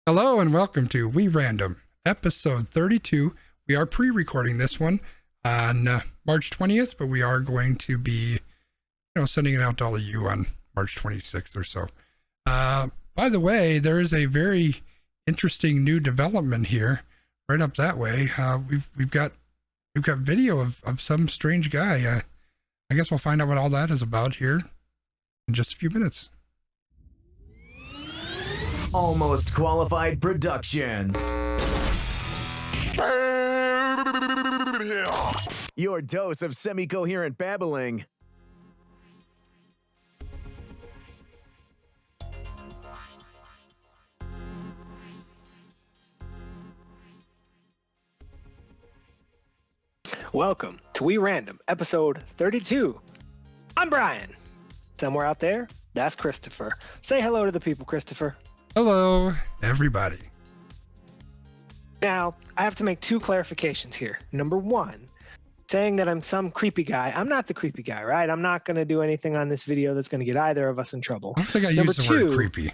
Hello and welcome to We Random, episode 32. We are pre-recording this one on March 20th, but we are going to be, sending it out to all of you on March 26th or so. By the way, there is a very interesting new development here, right up that way. We've got video of some strange guy. I guess we'll find out what all that is about here in just a few minutes. Almost Qualified Productions. Your dose of semi-coherent babbling. Welcome to We Random, episode 32. I'm Brian. Somewhere out there, that's Christopher. Say hello to the people, Christopher. Hello, everybody. Now, I have to make two clarifications here. Number one, saying that I'm some creepy guy. I'm not the creepy guy, right? I'm not going to do anything on this video that's going to get either of us in trouble. I don't think I used the word creepy.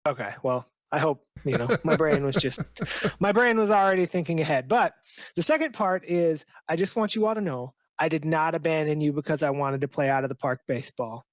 Okay, well, I hope, my brain was already thinking ahead. But the second part is, I just want you all to know, I did not abandon you because I wanted to play out of the park baseball.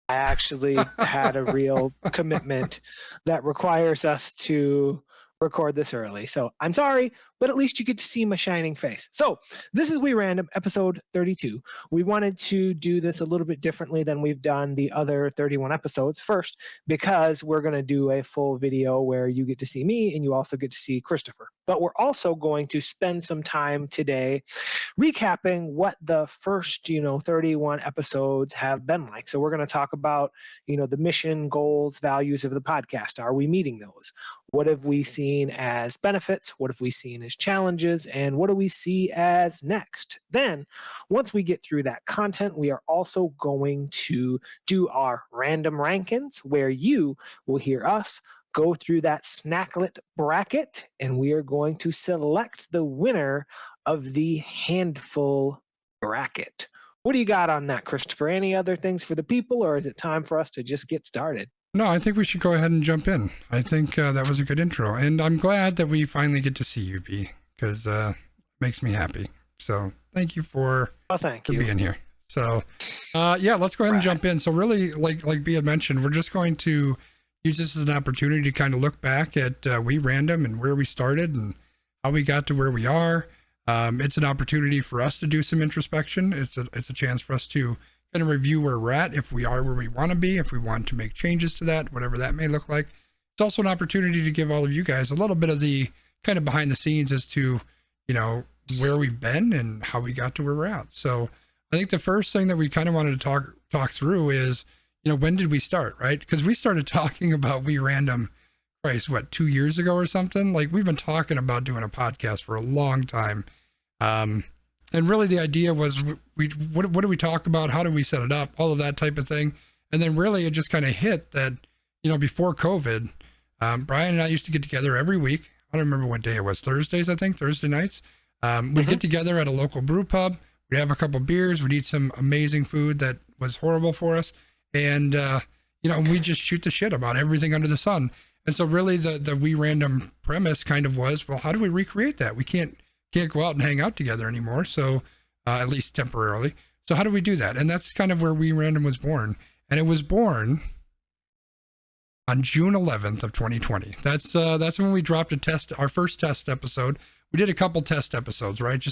I actually had a real commitment that requires us to record this early. So I'm sorry, but at least you get to see my shining face. So this is We Random, episode 32. We wanted to do this a little bit differently than we've done the other 31 episodes. First, because we're going to do a full video where you get to see me and you also get to see Christopher. But we're also going to spend some time today recapping what the first, 31 episodes have been like. So we're going to talk about, the mission, goals, values of the podcast. Are we meeting those? What have we seen as benefits? What have we seen as challenges? And what do we see as next? Then, once we get through that content, we are also going to do our Random Rankins, where you will hear us go through that snacklet bracket, and we are going to select the winner of the handful bracket. What do you got on that, Christopher? Any other things for the people, or is it time for us to just get started? No, I think we should go ahead and jump in. I think that was a good intro, and I'm glad that we finally get to see you, B, because it makes me happy. So thank you for being here. So let's go ahead and jump in. So really, like B had mentioned, we're just going to use this as an opportunity to kind of look back at We Random and where we started and how we got to where we are. It's an opportunity for us to do some introspection. It's a chance for us to kind of review where we're at, if we are where we want to be, if we want to make changes to that, whatever that may look like. It's also an opportunity to give all of you guys a little bit of the kind of behind the scenes as to, where we've been and how we got to where we're at. So I think the first thing that we kind of wanted to talk through is, when did we start, right? Because we started talking about We Random, 2 years ago or something? Like, we've been talking about doing a podcast for a long time. And really the idea was, what do we talk about? How do we set it up? All of that type of thing. And then really it just kind of hit that, before COVID, Brian and I used to get together every week. I don't remember what day it was. Thursdays, I think, Thursday nights. We'd get together at a local brew pub. We'd have a couple beers. We'd eat some amazing food that was horrible for us. And, we just shoot the shit about everything under the sun. And so really the We Random premise kind of was, well, how do we recreate that? We can't go out and hang out together anymore. So at least temporarily. So how do we do that? And that's kind of where We Random was born. And it was born on June 11th of 2020. That's when we dropped our first test episode. We did a couple test episodes, right?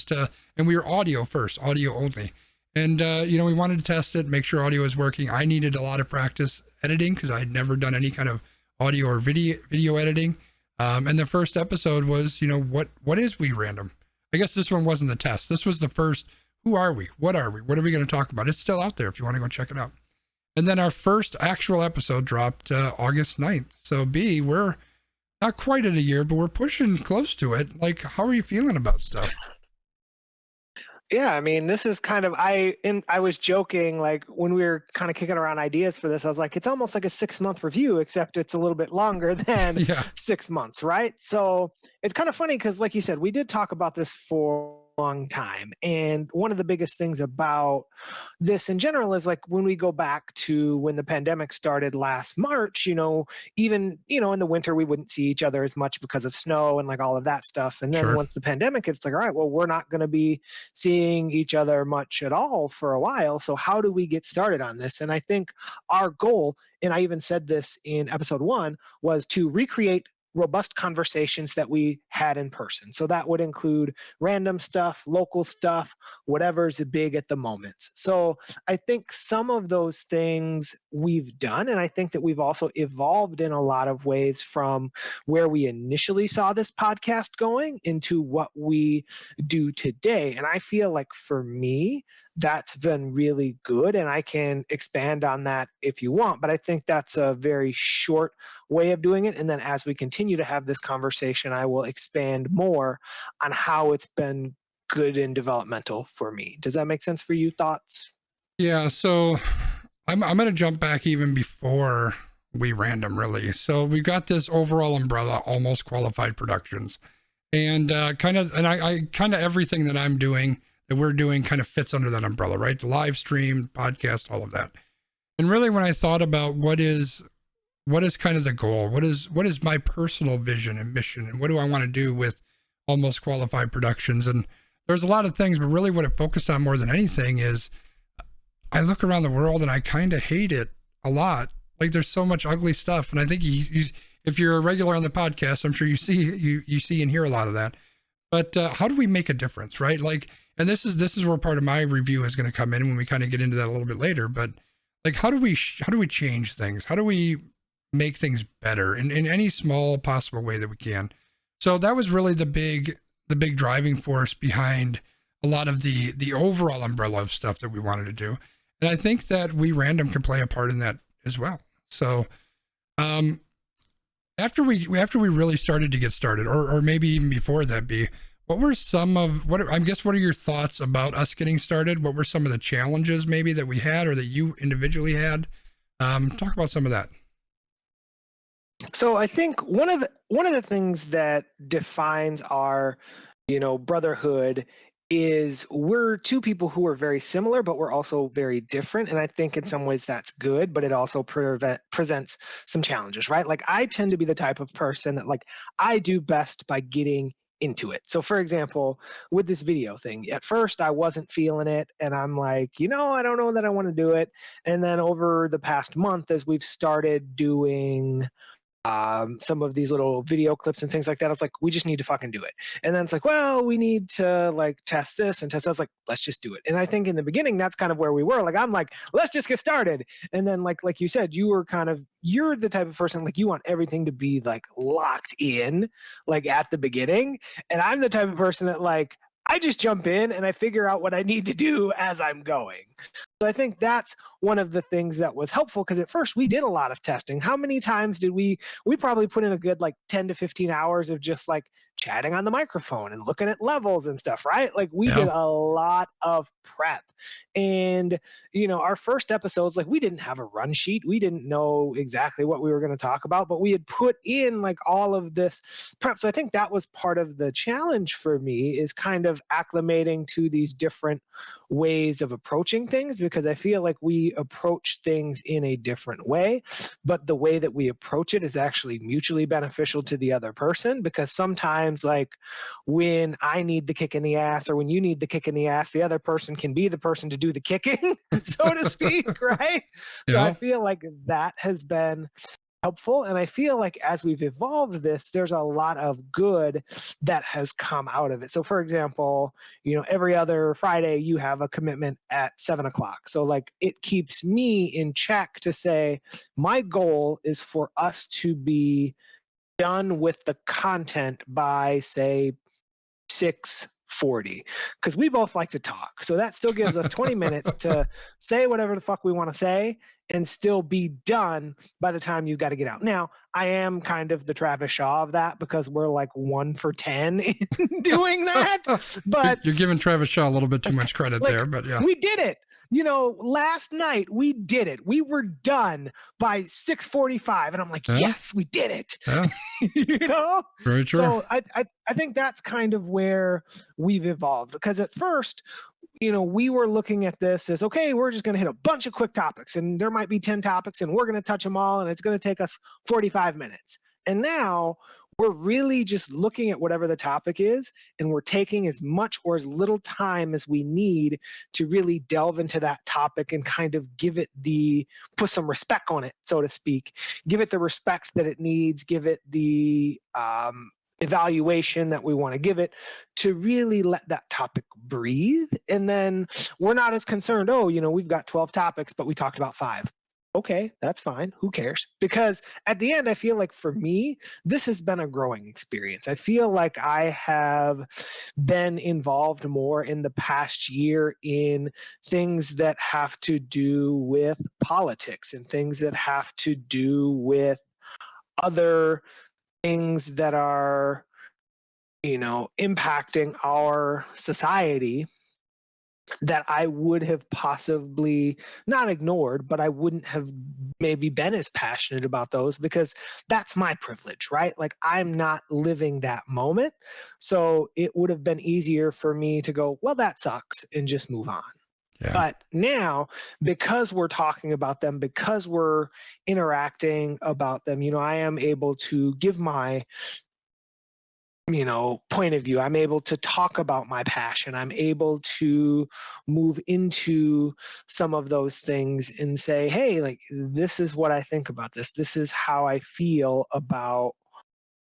And we were audio first, audio only. And, we wanted to test it, make sure audio was working. I needed a lot of practice editing because I had never done any kind of audio or video editing. And the first episode was, what is We Random? I guess this one wasn't the test. This was the first, who are we? What are we? What are we going to talk about? It's still out there if you want to go check it out. And then our first actual episode dropped August 9th. So B, we're not quite at a year, but we're pushing close to it. Like, how are you feeling about stuff? Yeah, I mean, this is kind of, I was joking, like, when we were kind of kicking around ideas for this, I was like, it's almost like a 6-month review, except it's a little bit longer than 6 months, right? So it's kind of funny because, like you said, we did talk about this for long time. And one of the biggest things about this in general is like when we go back to when the pandemic started last March, even, in the winter, we wouldn't see each other as much because of snow and like all of that stuff. And then once the pandemic, it's like, all right, well, we're not going to be seeing each other much at all for a while. So how do we get started on this? And I think our goal, and I even said this in episode 1, was to recreate robust conversations that we had in person. So that would include random stuff, local stuff, whatever's big at the moment. So I think some of those things we've done, and I think that we've also evolved in a lot of ways from where we initially saw this podcast going into what we do today. And I feel like for me, that's been really good. And I can expand on that if you want, but I think that's a very short way of doing it. And then as we continue to have this conversation, I will expand more on how it's been good and developmental for me. Does that make sense for you? Thoughts? Yeah. So I'm going to jump back even before we random really. So we got this overall umbrella, Almost Qualified Productions, and I kind of everything that I'm doing, that we're doing, kind of fits under that umbrella, right? The live stream, podcast, all of that. And really, when I thought about what is kind of the goal, what is my personal vision and mission, and what do I want to do with Almost Qualified Productions? And there's a lot of things, but really what it focused on more than anything is I look around the world and I kind of hate it a lot. Like there's so much ugly stuff. And I think if you're a regular on the podcast, I'm sure you see and hear a lot of that. But how do we make a difference, right? Like, and this is where part of my review is going to come in when we kind of get into that a little bit later. But like, how do we change things? How do we make things better in any small possible way that we can? So that was really the big driving force behind a lot of the overall umbrella of stuff that we wanted to do. And I think that we random can play a part in that as well. So after we really started to get started, or maybe even before that, what are your thoughts about us getting started? What were some of the challenges maybe that we had, or that you individually had? Talk about some of that. So I think one of the things that defines our, brotherhood is we're two people who are very similar, but we're also very different. And I think in some ways that's good, but it also presents some challenges, right? Like I tend to be the type of person that like I do best by getting into it. So for example, with this video thing, at first I wasn't feeling it, and I'm like, I don't know that I want to do it. And then over the past month, as we've started doing some of these little video clips and things like that, it's like, we just need to fucking do it. And then it's like, well, we need to like test this and test that. It's like, let's just do it. And I think in the beginning, that's kind of where we were. Like, I'm like, let's just get started. And then like you said, you're the type of person, like you want everything to be like locked in, like at the beginning. And I'm the type of person that like, I just jump in and I figure out what I need to do as I'm going. So I think that's one of the things that was helpful, because at first we did a lot of testing. How many times did we probably put in a good like 10 to 15 hours of just like chatting on the microphone and looking at levels and stuff, right? Like we did a lot of prep. And, our first episodes, like we didn't have a run sheet. We didn't know exactly what we were going to talk about, but we had put in like all of this prep. So I think that was part of the challenge for me, is kind of acclimating to these different ways of approaching things, because I feel like we approach things in a different way, but the way that we approach it is actually mutually beneficial to the other person, because sometimes like when I need the kick in the ass, or when you need the kick in the ass, the other person can be the person to do the kicking, so to speak, right? So I feel like that has been helpful. And I feel like as we've evolved this, there's a lot of good that has come out of it. So for example, every other Friday you have a commitment at 7:00. So like it keeps me in check to say, my goal is for us to be done with the content by say 6:40, because we both like to talk. So that still gives us 20 minutes to say whatever the fuck we want to say and still be done by the time you've got to get out. Now, I am kind of the Travis Shaw of that, because we're like 1 for 10 in doing that. But you're giving Travis Shaw a little bit too much credit there, but yeah. We did it. last night we did it. We were done by 6:45. And I'm like, yes, we did it. Very true. So I think that's kind of where we've evolved, because at first, we were looking at this as, okay, we're just going to hit a bunch of quick topics, and there might be 10 topics, and we're going to touch them all, and it's going to take us 45 minutes. And now we're really just looking at whatever the topic is, and we're taking as much or as little time as we need to really delve into that topic and kind of put some respect on it, so to speak, give it the respect that it needs, give it the evaluation that we want to give it, to really let that topic breathe. And then we're not as concerned, we've got 12 topics, but we talked about 5. Okay, that's fine. Who cares? Because at the end, I feel like for me, this has been a growing experience. I feel like I have been involved more in the past year in things that have to do with politics and things that have to do with other things that are, impacting our society, that I would have possibly not ignored, but I wouldn't have maybe been as passionate about those, because that's my privilege, right? Like, I'm not living that moment. So it would have been easier for me to go, well, that sucks, and just move on. Yeah. But now, because we're talking about them, because we're interacting about them, I am able to give my point of view. I'm able to talk about my passion. I'm able to move into some of those things and say, hey, like, this is what I think about this. This is how I feel about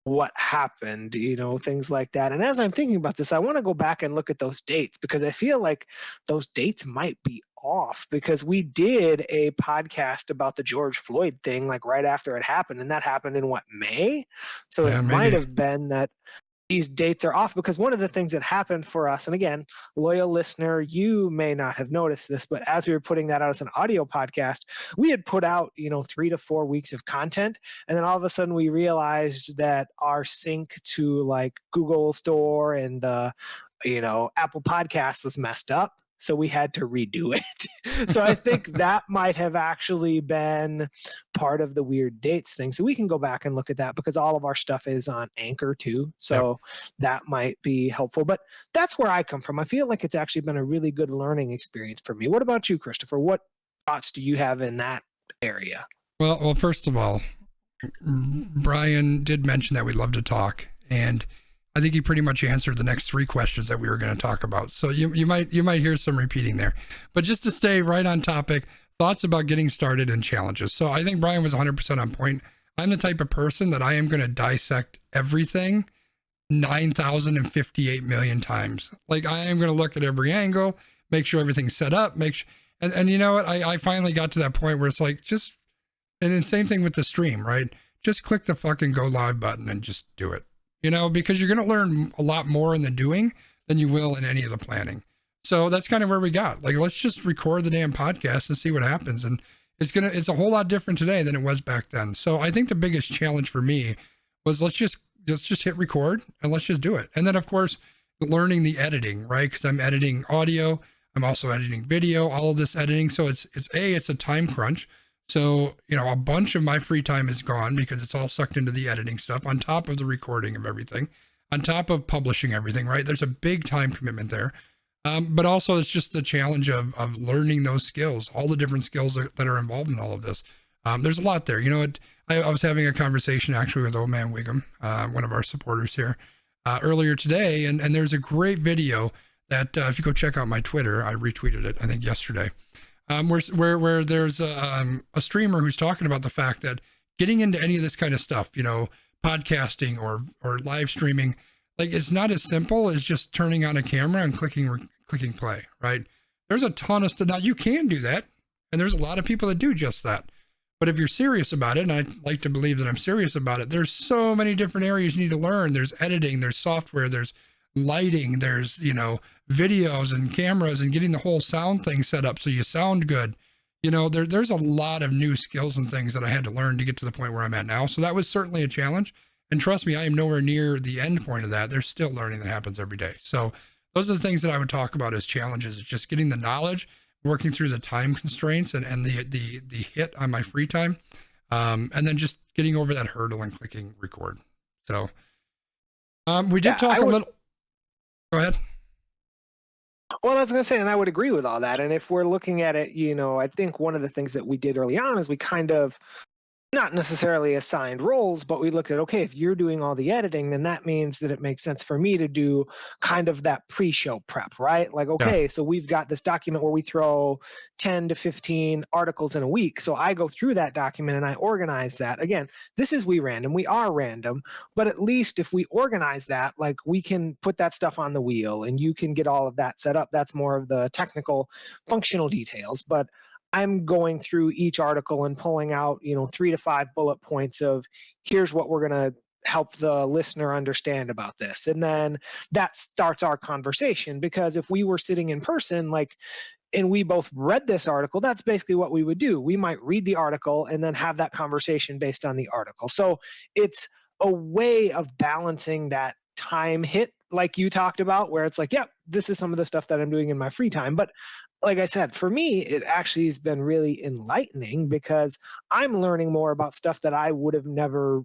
what happened, things like that. And as I'm thinking about this, I want to go back and look at those dates, because I feel like those dates might be off, because we did a podcast about the George Floyd thing, like right after it happened. And that happened in May? So it might have been that these dates are off, because one of the things that happened for us, and again, loyal listener, you may not have noticed this, but as we were putting that out as an audio podcast, we had put out, 3 to 4 weeks of content. And then all of a sudden we realized that our sync to like Google Store and the, Apple Podcast was messed up. So we had to redo it. So I think that might have actually been part of the weird dates thing. So we can go back and look at that, because all of our stuff is on Anchor too. So that might be helpful. But that's where I come from. I feel like it's actually been a really good learning experience for me. What about you, Christopher? What thoughts do you have in that area? Well, first of all, Brian did mention that we'd love to talk, and I think he pretty much answered the next 3 questions that we were going to talk about. So you might hear some repeating there, but just to stay right on topic, thoughts about getting started and challenges. So I think Brian was 100% on point. I'm the type of person that I am going to dissect everything 9,058 million times. Like, I am going to look at every angle, make sure everything's set up, and you know what? I finally got to that point where it's like, and then same thing with the stream, right? Just click the fucking go live button and just do it. Because you're going to learn a lot more in the doing than you will in any of the planning. So that's kind of where we got. Like, let's just record the damn podcast and see what happens. And it's a whole lot different today than it was back then. So I think the biggest challenge for me was let's just hit record and let's just do it. And then, of course, learning the editing, right? Because I'm editing audio, I'm also editing video, all of this editing. So it's a time crunch. So, a bunch of my free time is gone because it's all sucked into the editing stuff, on top of the recording of everything, on top of publishing everything, right? There's a big time commitment there. But also it's just the challenge of learning those skills, all the different skills that are involved in all of this. There's a lot there. I was having a conversation actually with Old Man Wiggum, one of our supporters here, earlier today. And there's a great video that if you go check out my Twitter, I retweeted it, I think yesterday. Where there's a streamer who's talking about the fact that getting into any of this kind of stuff, podcasting or live streaming, like, it's not as simple as just turning on a camera and clicking play, right? There's a ton of stuff. Now, you can do that, and there's a lot of people that do just that. But if you're serious about it, and I'd like to believe that I'm serious about it, there's so many different areas you need to learn. There's editing, there's software, there's lighting, there's videos and cameras, and getting the whole sound thing set up so you sound good. There's a lot of new skills and things that I had to learn to get to the point where I'm at now. So that was certainly a challenge, and trust me, I am nowhere near the end point of that. There's still learning that happens every day. So those are the things that I would talk about as challenges. It's just getting the knowledge, working through the time constraints and the hit on my free time, and then just getting over that hurdle and clicking record. So we did talk a little. Go ahead. Well, I was going to say, and I would agree with all that. And if we're looking at it, I think one of the things that we did early on is we kind of not necessarily assigned roles, but we looked at, okay, if you're doing all the editing, then that means that it makes sense for me to do kind of that pre-show prep, right? Like, okay, so we've got this document where we throw 10 to 15 articles in a week. So I go through that document and I organize that. Again, this is We are random, but at least if we organize that, like we can put that stuff on the wheel and you can get all of that set up. That's more of the technical functional details, but I'm going through each article and pulling out, 3 to 5 bullet points of here's what we're going to help the listener understand about this. And then that starts our conversation, because if we were sitting in person, and we both read this article, that's basically what we would do. We might read the article and then have that conversation based on the article. So it's a way of balancing that time hit, like you talked about, where it's like, yeah, this is some of the stuff that I'm doing in my free time. But like I said, for me, it actually has been really enlightening, because I'm learning more about stuff that I would have never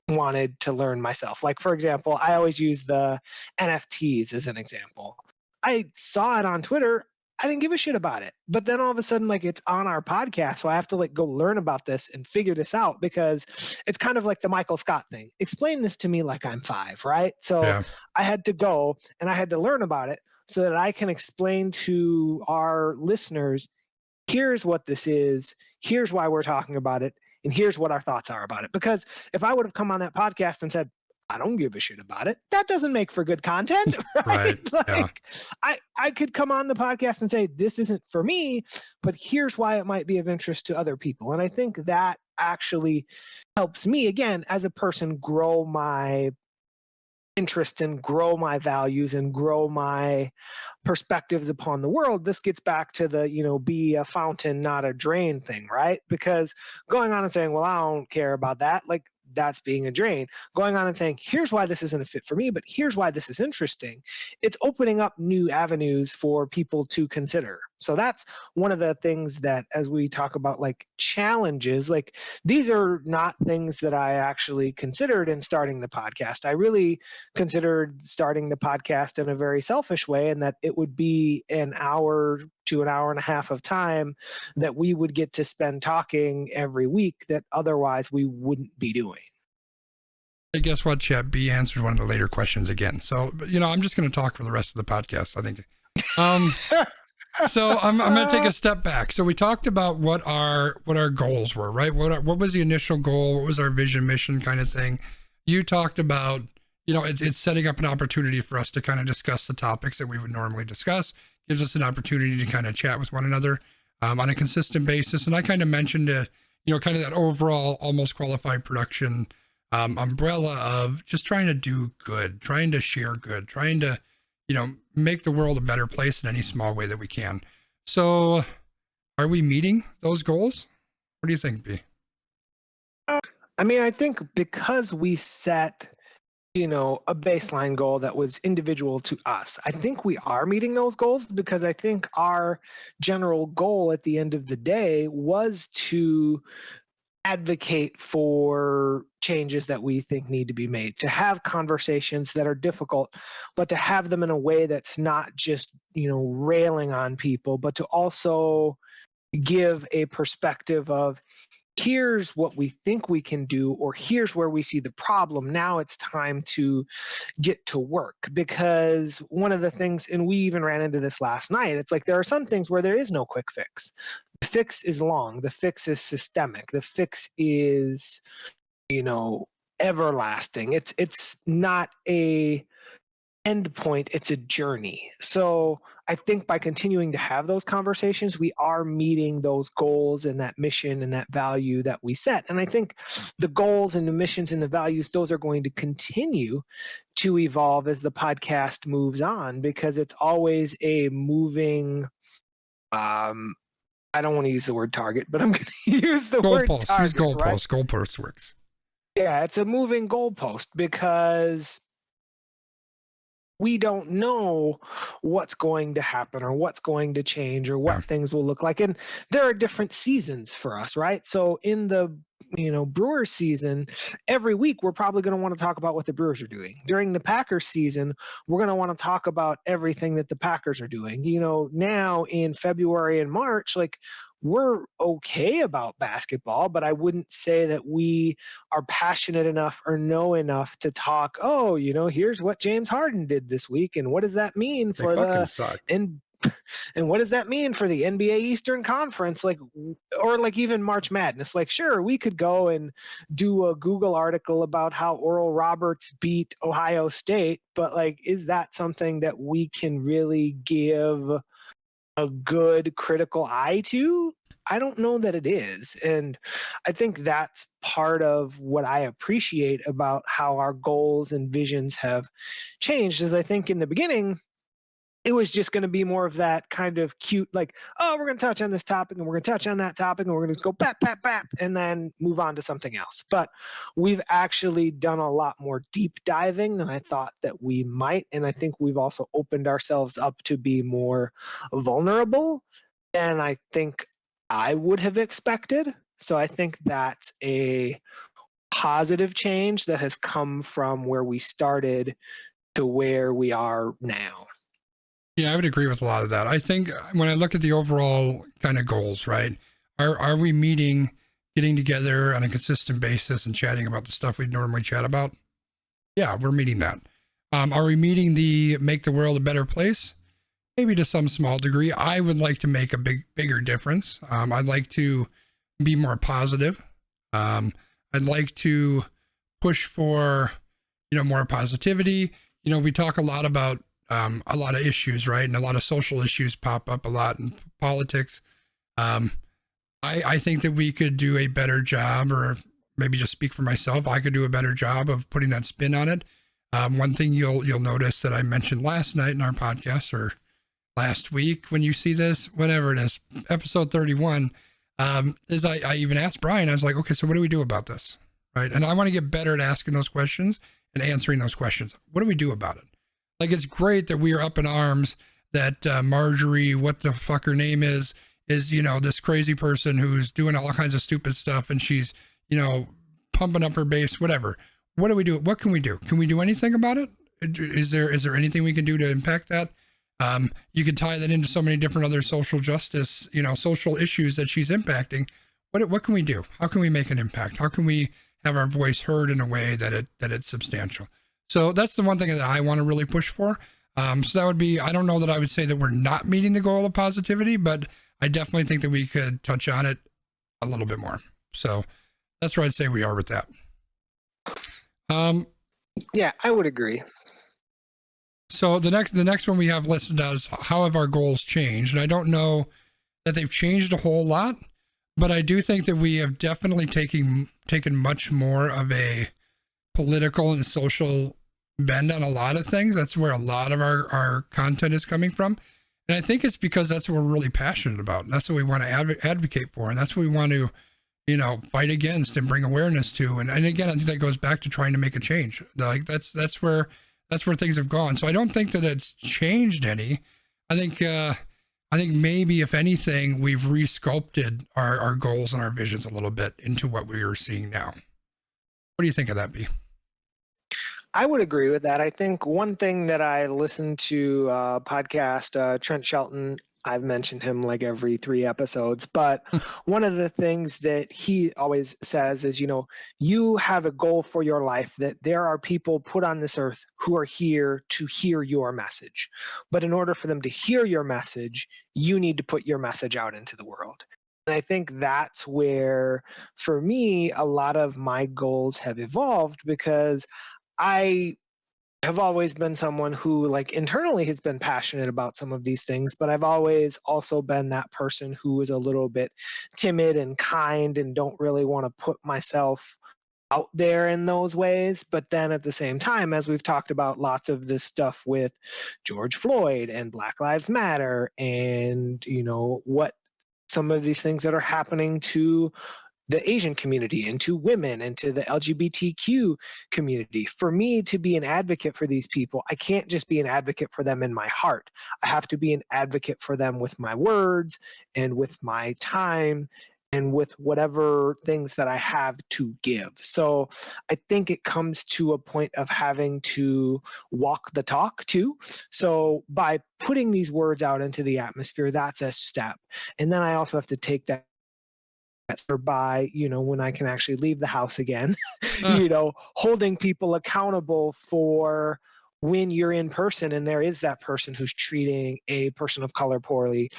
wanted to learn myself. Like, for example, I always use the NFTs as an example. I saw it on Twitter. I didn't give a shit about it. But then all of a sudden, it's on our podcast. So I have to go learn about this and figure this out, because it's kind of like the Michael Scott thing. Explain this to me like I'm 5, right? So I had to go and I had to learn about it so that I can explain to our listeners, here's what this is, here's why we're talking about it, and here's what our thoughts are about it. Because if I would have come on that podcast and said, I don't give a shit about it, that doesn't make for good content, right? I could come on the podcast and say, this isn't for me, but here's why it might be of interest to other people. And I think that actually helps me, again, as a person, grow my interest and grow my values and grow my perspectives upon the world. This gets back to the, be a fountain, not a drain thing, right? Because going on and saying, well, I don't care about that, that's being a drain. Going on and saying, here's why this isn't a fit for me, but here's why this is interesting. It's opening up new avenues for people to consider. So that's one of the things that, as we talk about challenges, these are not things that I actually considered in starting the podcast. I really considered starting the podcast in a very selfish way, and that it would be an hour to an hour and a half of time that we would get to spend talking every week that otherwise we wouldn't be doing. Hey, guess what, Chet? B answered one of the later questions again. So, I'm just going to talk for the rest of the podcast, I think. So I'm going to take a step back. So we talked about what our goals were, right? What was the initial goal? What was our vision, mission kind of thing? You talked about, it's setting up an opportunity for us to kind of discuss the topics that we would normally discuss. Gives us an opportunity to kind of chat with one another on a consistent basis. And I kind of mentioned, kind of that overall almost qualified production umbrella of just trying to do good, trying to share good, trying to, make the world a better place in any small way that we can. So are we meeting those goals? What do you think, B? I think because we set a baseline goal that was individual to us, I think we are meeting those goals, because I think our general goal at the end of the day was to advocate for changes that we think need to be made, to have conversations that are difficult, but to have them in a way that's not just, railing on people, but to also give a perspective of, here's what we think we can do, or here's where we see the problem. Now it's time to get to work. Because one of the things, and we even ran into this last night, it's there are some things where there is no quick fix. The fix is long. The fix is systemic. The fix is, everlasting. It's not a end point, it's a journey. So I think by continuing to have those conversations, we are meeting those goals and that mission and that value that we set. And I think the goals and the missions and the values, those are going to continue to evolve as the podcast moves on, because it's always a moving, I don't want to use the word target, but I'm going to use the word target. Use goalpost. Right? Goalpost works. Yeah, it's a moving goalpost, because we don't know what's going to happen or what's going to change or what Yeah. things will look like. And there are different seasons for us, right? So in the Brewers season, every week we're probably going to want to talk about what the Brewers are doing. During the Packers season, we're going to want to talk about everything that the Packers are doing. Now in February and March, like, we're okay about basketball, but I wouldn't say that we are passionate enough or know enough to talk, here's what James Harden did this week and what does that mean They for fucking the suck. and what does that mean for the NBA Eastern Conference, or even March Madness? Like, sure, we could go and do a Google article about how Oral Roberts beat Ohio State, but like, is that something that we can really give a good critical eye to? I don't know that it is. And I think that's part of what I appreciate about how our goals and visions have changed. Is I think in the beginning, it was just going to be more of that kind of cute, like, oh, we're going to touch on this topic and we're going to touch on that topic and we're going to just go bap, bap, bap, and then move on to something else. But we've actually done a lot more deep diving than I thought that we might. And I think we've also opened ourselves up to be more vulnerable than I think I would have expected. So I think that's a positive change that has come from where we started to where we are now. Yeah, I would agree with a lot of that. I think when I look at the overall kind of goals, right? Are we meeting, getting together on a consistent basis and chatting about the stuff we normally chat about? Yeah, we're meeting that. Are we meeting the make the world a better place? Maybe to some small degree. I would like to make a bigger difference. I'd like to be more positive. I'd like to push for, more positivity. We talk a lot about a lot of issues, right? And a lot of social issues pop up a lot in politics. I think that we could do a better job, or maybe just speak for myself, I could do a better job of putting that spin on it. One thing you'll notice that I mentioned last night in our podcast, or last week when you see this, whatever it is, episode 31, is I even asked Brian, I was like, okay, so what do we do about this? Right. And I want to get better at asking those questions and answering those questions. What do we do about it? Like, it's great that we are up in arms that Marjorie, what the fuck her name is, this crazy person who's doing all kinds of stupid stuff, and she's, pumping up her base, whatever. What do we do? What can we do? Can we do anything about it? Is there anything we can do to impact that? You could tie that into so many different other social justice, social issues that she's impacting. What can we do? How can we make an impact? How can we have our voice heard in a way that it's substantial? So that's the one thing that I want to really push for. So that would be, I don't know that I would say that we're not meeting the goal of positivity, but I definitely think that we could touch on it a little bit more. So that's where I'd say we are with that. Yeah, I would agree. So the next one we have listed as how have our goals changed? And I don't know that they've changed a whole lot, but I do think that we have definitely taken much more of a political and social bend on a lot of things. That's where a lot of our content is coming from. And I think it's because that's what we're really passionate about. And that's what we want to advocate for. And that's what we want to, fight against and bring awareness to. And again, I think that goes back to trying to make a change. Like that's where things have gone. So I don't think that it's changed any. I think maybe if anything, we've resculpted our goals and our visions a little bit into what we are seeing now. What do you think of that, B? I would agree with that. I think one thing that I listened to podcast, Trent Shelton, I've mentioned him like every 3 episodes, but one of the things that he always says is, you have a goal for your life, that there are people put on this earth who are here to hear your message. But in order for them to hear your message, you need to put your message out into the world. And I think that's where, for me, a lot of my goals have evolved, because I have always been someone who, like, internally has been passionate about some of these things, but I've always also been that person who is a little bit timid and kind and don't really want to put myself out there in those ways. But then at the same time, as we've talked about lots of this stuff with George Floyd and Black Lives Matter, and, what some of these things that are happening to the Asian community and to women and to the LGBTQ community. For me to be an advocate for these people, I can't just be an advocate for them in my heart. I have to be an advocate for them with my words and with my time and with whatever things that I have to give. So I think it comes to a point of having to walk the talk too. So by putting these words out into the atmosphere, that's a step. And then I also have to take that by, when I can actually leave the house again, holding people accountable for when you're in person and there is that person who's treating a person of color poorly,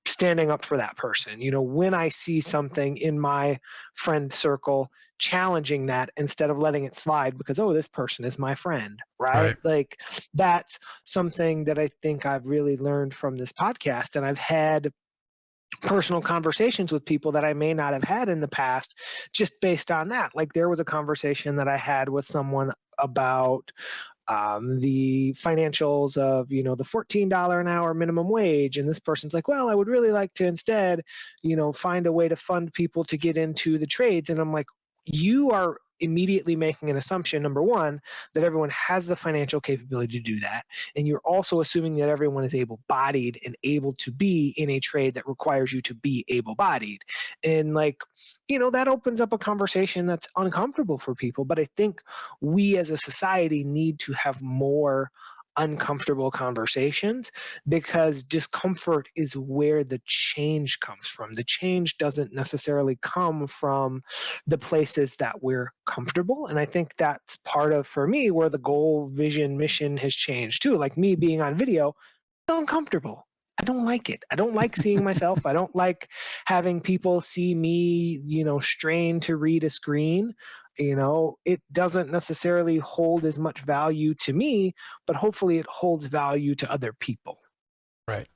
standing up for that person. When I see something in my friend circle, challenging that instead of letting it slide because, oh, this person is my friend, right? Like that's something that I think I've really learned from this podcast. And I've had personal conversations with people that I may not have had in the past just based on that. Like there was a conversation that I had with someone about the financials of, the $14 an hour minimum wage. And this person's like, well, I would really like to instead, find a way to fund people to get into the trades. And I'm like, you are immediately making an assumption, number one, that everyone has the financial capability to do that. And you're also assuming that everyone is able-bodied and able to be in a trade that requires you to be able-bodied. And that opens up a conversation that's uncomfortable for people. But I think we as a society need to have more uncomfortable conversations because discomfort is where the change comes from. The change doesn't necessarily come from the places that we're comfortable. And I think that's part of, for me, where the goal, vision, mission has changed too. Like me being on video, it's uncomfortable. I don't like it. I don't like seeing myself. I don't like having people see me, strain to read a screen. It doesn't necessarily hold as much value to me, but hopefully it holds value to other people. Right.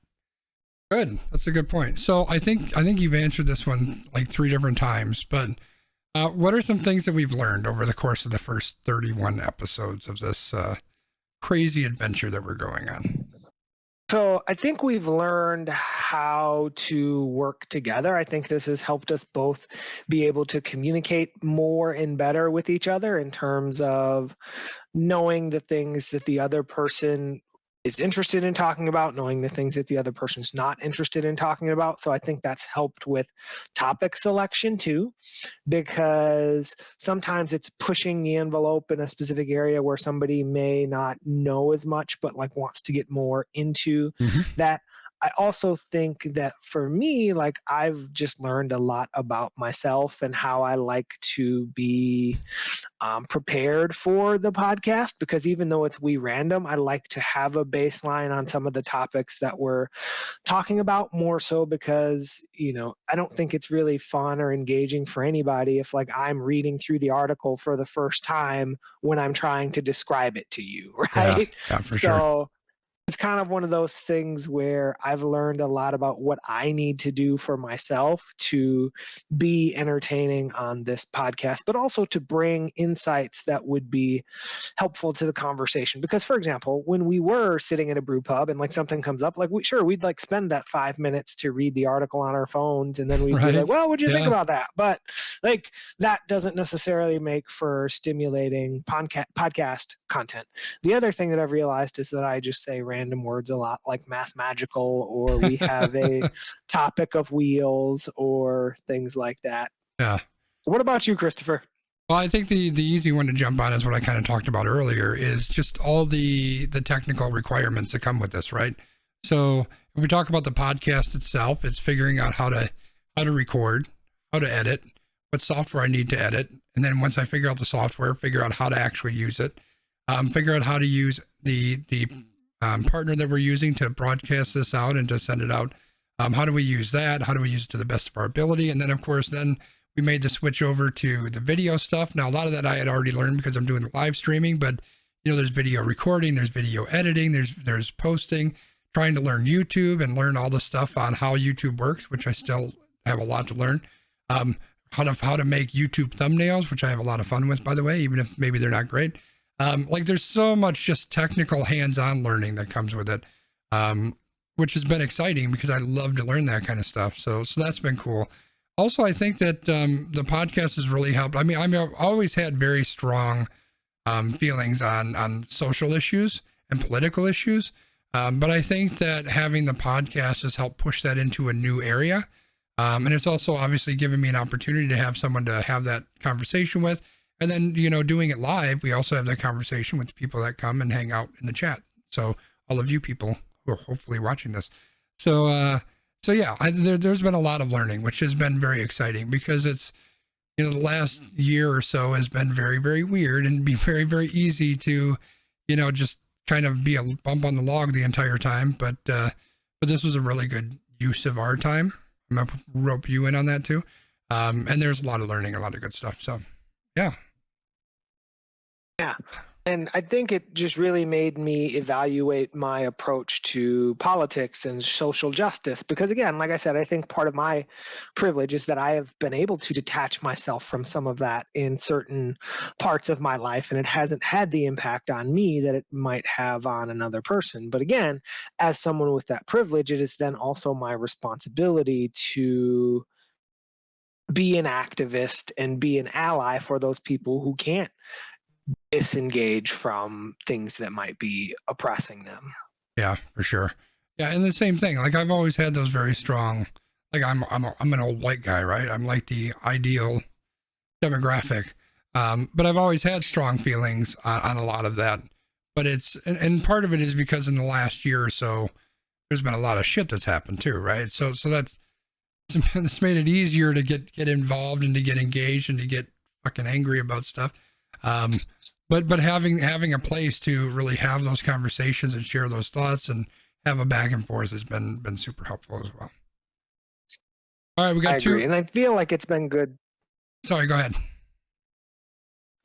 Good. That's a good point. So I think you've answered this one like 3 different times, but what are some things that we've learned over the course of the first 31 episodes of this crazy adventure that we're going on? So I think we've learned how to work together. I think this has helped us both be able to communicate more and better with each other in terms of knowing the things that the other person is interested in talking about, knowing the things that the other person's not interested in talking about. So I think that's helped with topic selection too, because sometimes it's pushing the envelope in a specific area where somebody may not know as much, but wants to get more into that. I also think that for me, I've just learned a lot about myself and how I like to be prepared for the podcast, because even though it's We Random, I like to have a baseline on some of the topics that we're talking about, more so because, I don't think it's really fun or engaging for anybody if I'm reading through the article for the first time when I'm trying to describe it to you, right? Yeah, for sure. It's kind of one of those things where I've learned a lot about what I need to do for myself to be entertaining on this podcast, but also to bring insights that would be helpful to the conversation. Because, for example, when we were sitting at a brew pub and something comes up, we'd spend that 5 minutes to read the article on our phones, and then we'd be like, well, what'd you think about that? But that doesn't necessarily make for stimulating podcast content. The other thing that I've realized is that I just say random words a lot, like math magical, or we have a topic of wheels or things like that. Yeah. What about you, Christopher? Well, I think the easy one to jump on is what I kind of talked about earlier, is just all the technical requirements that come with this, right? So if we talk about the podcast itself, it's figuring out how to record, how to edit, what software I need to edit, and then once I figure out the software, figure out how to actually use it, figure out how to use the partner that we're using to broadcast this out and to send it out. How do we use that? How do we use it to the best of our ability? And then, of course, we made the switch over to the video stuff. Now, a lot of that I had already learned because I'm doing the live streaming, but there's video recording, there's video editing, there's posting, trying to learn YouTube and learn all the stuff on how YouTube works, which I still have a lot to learn. How to make YouTube thumbnails, which I have a lot of fun with, by the way, even if maybe they're not great. There's so much just technical hands-on learning that comes with it, which has been exciting because I love to learn that kind of stuff. So that's been cool. Also, I think that the podcast has really helped. I mean, I've always had very strong feelings on social issues and political issues. But I think that having the podcast has helped push that into a new area. And it's also obviously given me an opportunity to have someone to have that conversation with. And then, doing it live, we also have that conversation with the people that come and hang out in the chat. So all of you people who are hopefully watching this. So yeah, there's been a lot of learning, which has been very exciting because it's, the last year or so has been very, very weird and be very, very easy to, just kind of be a bump on the log the entire time. But this was a really good use of our time. I'm going to rope you in on that too. And there's a lot of learning, a lot of good stuff. So yeah. Yeah. And I think it just really made me evaluate my approach to politics and social justice. Because again, like I said, I think part of my privilege is that I have been able to detach myself from some of that in certain parts of my life. And it hasn't had the impact on me that it might have on another person. But again, as someone with that privilege, it is then also my responsibility to be an activist and be an ally for those people who can't disengage from things that might be oppressing them. Yeah, for sure. Yeah, and the same thing. Like I've always had those very strong. Like I'm an old white guy, right? I'm like the ideal demographic. But I've always had strong feelings on a lot of that. But and part of it is because in the last year or so, there's been a lot of shit that's happened too, right? So that's made it easier to get involved and to get engaged and to get fucking angry about stuff. But having a place to really have those conversations and share those thoughts and have a back and forth has been super helpful as well. All right, we got two. And I feel like it's been good. Sorry, go ahead.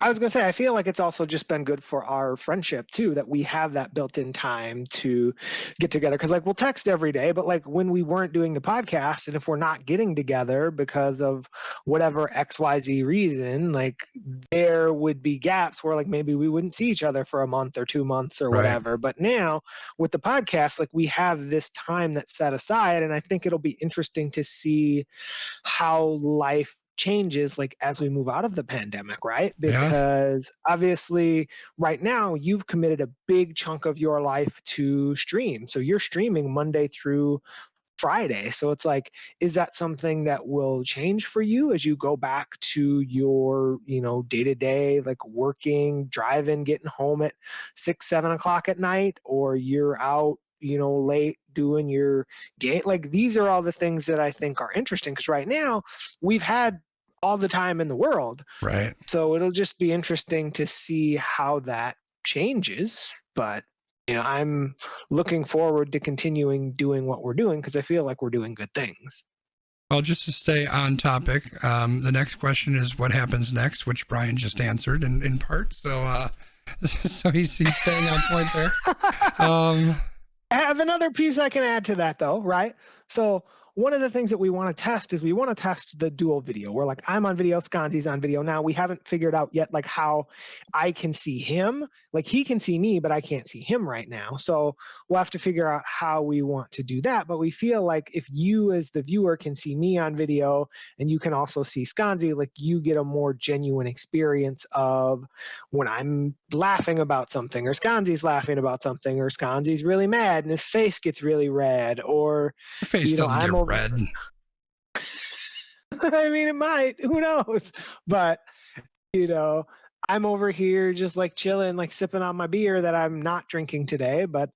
I was going to say, I feel like it's also just been good for our friendship too, that we have that built-in time to get together. Cause like we'll text every day, but like when we weren't doing the podcast and if we're not getting together because of whatever XYZ reason, like there would be gaps where like maybe we wouldn't see each other for a month or 2 months or whatever. But now with the podcast, like we have this time that's set aside. And I think it'll be interesting to see how life changes like as we move out of the pandemic, right? Because obviously right now you've committed a big chunk of your life to stream. So you're streaming Monday through Friday. So it's like, is that something that will change for you as you go back to your, day-to-day, like working, driving, getting home at 6-7 o'clock at night, or you're out late doing your game? Like these are all the things that I think are interesting because right now we've had all the time in the world. Right. So it'll just be interesting to see how that changes. But, I'm looking forward to continuing doing what we're doing because I feel like we're doing good things. Well, just to stay on topic, the next question is what happens next, which Brian just answered in part. So, so he's staying on point there. I have another piece I can add to that though, right? So one of the things that we want to test is we want to test the dual video where like I'm on video, Sconzi's on video. Now we haven't figured out yet like how I can see him. Like he can see me, but I can't see him right now. So we'll have to figure out how we want to do that. But we feel like if you as the viewer can see me on video and you can also see Sconzi, like you get a more genuine experience of when I'm laughing about something or Sconzi's laughing about something or Sconzi's really mad and his face gets really red or your face doesn't I'm get red. I mean, it might. Who knows? But, I'm over here just like chilling, like sipping on my beer that I'm not drinking today. But,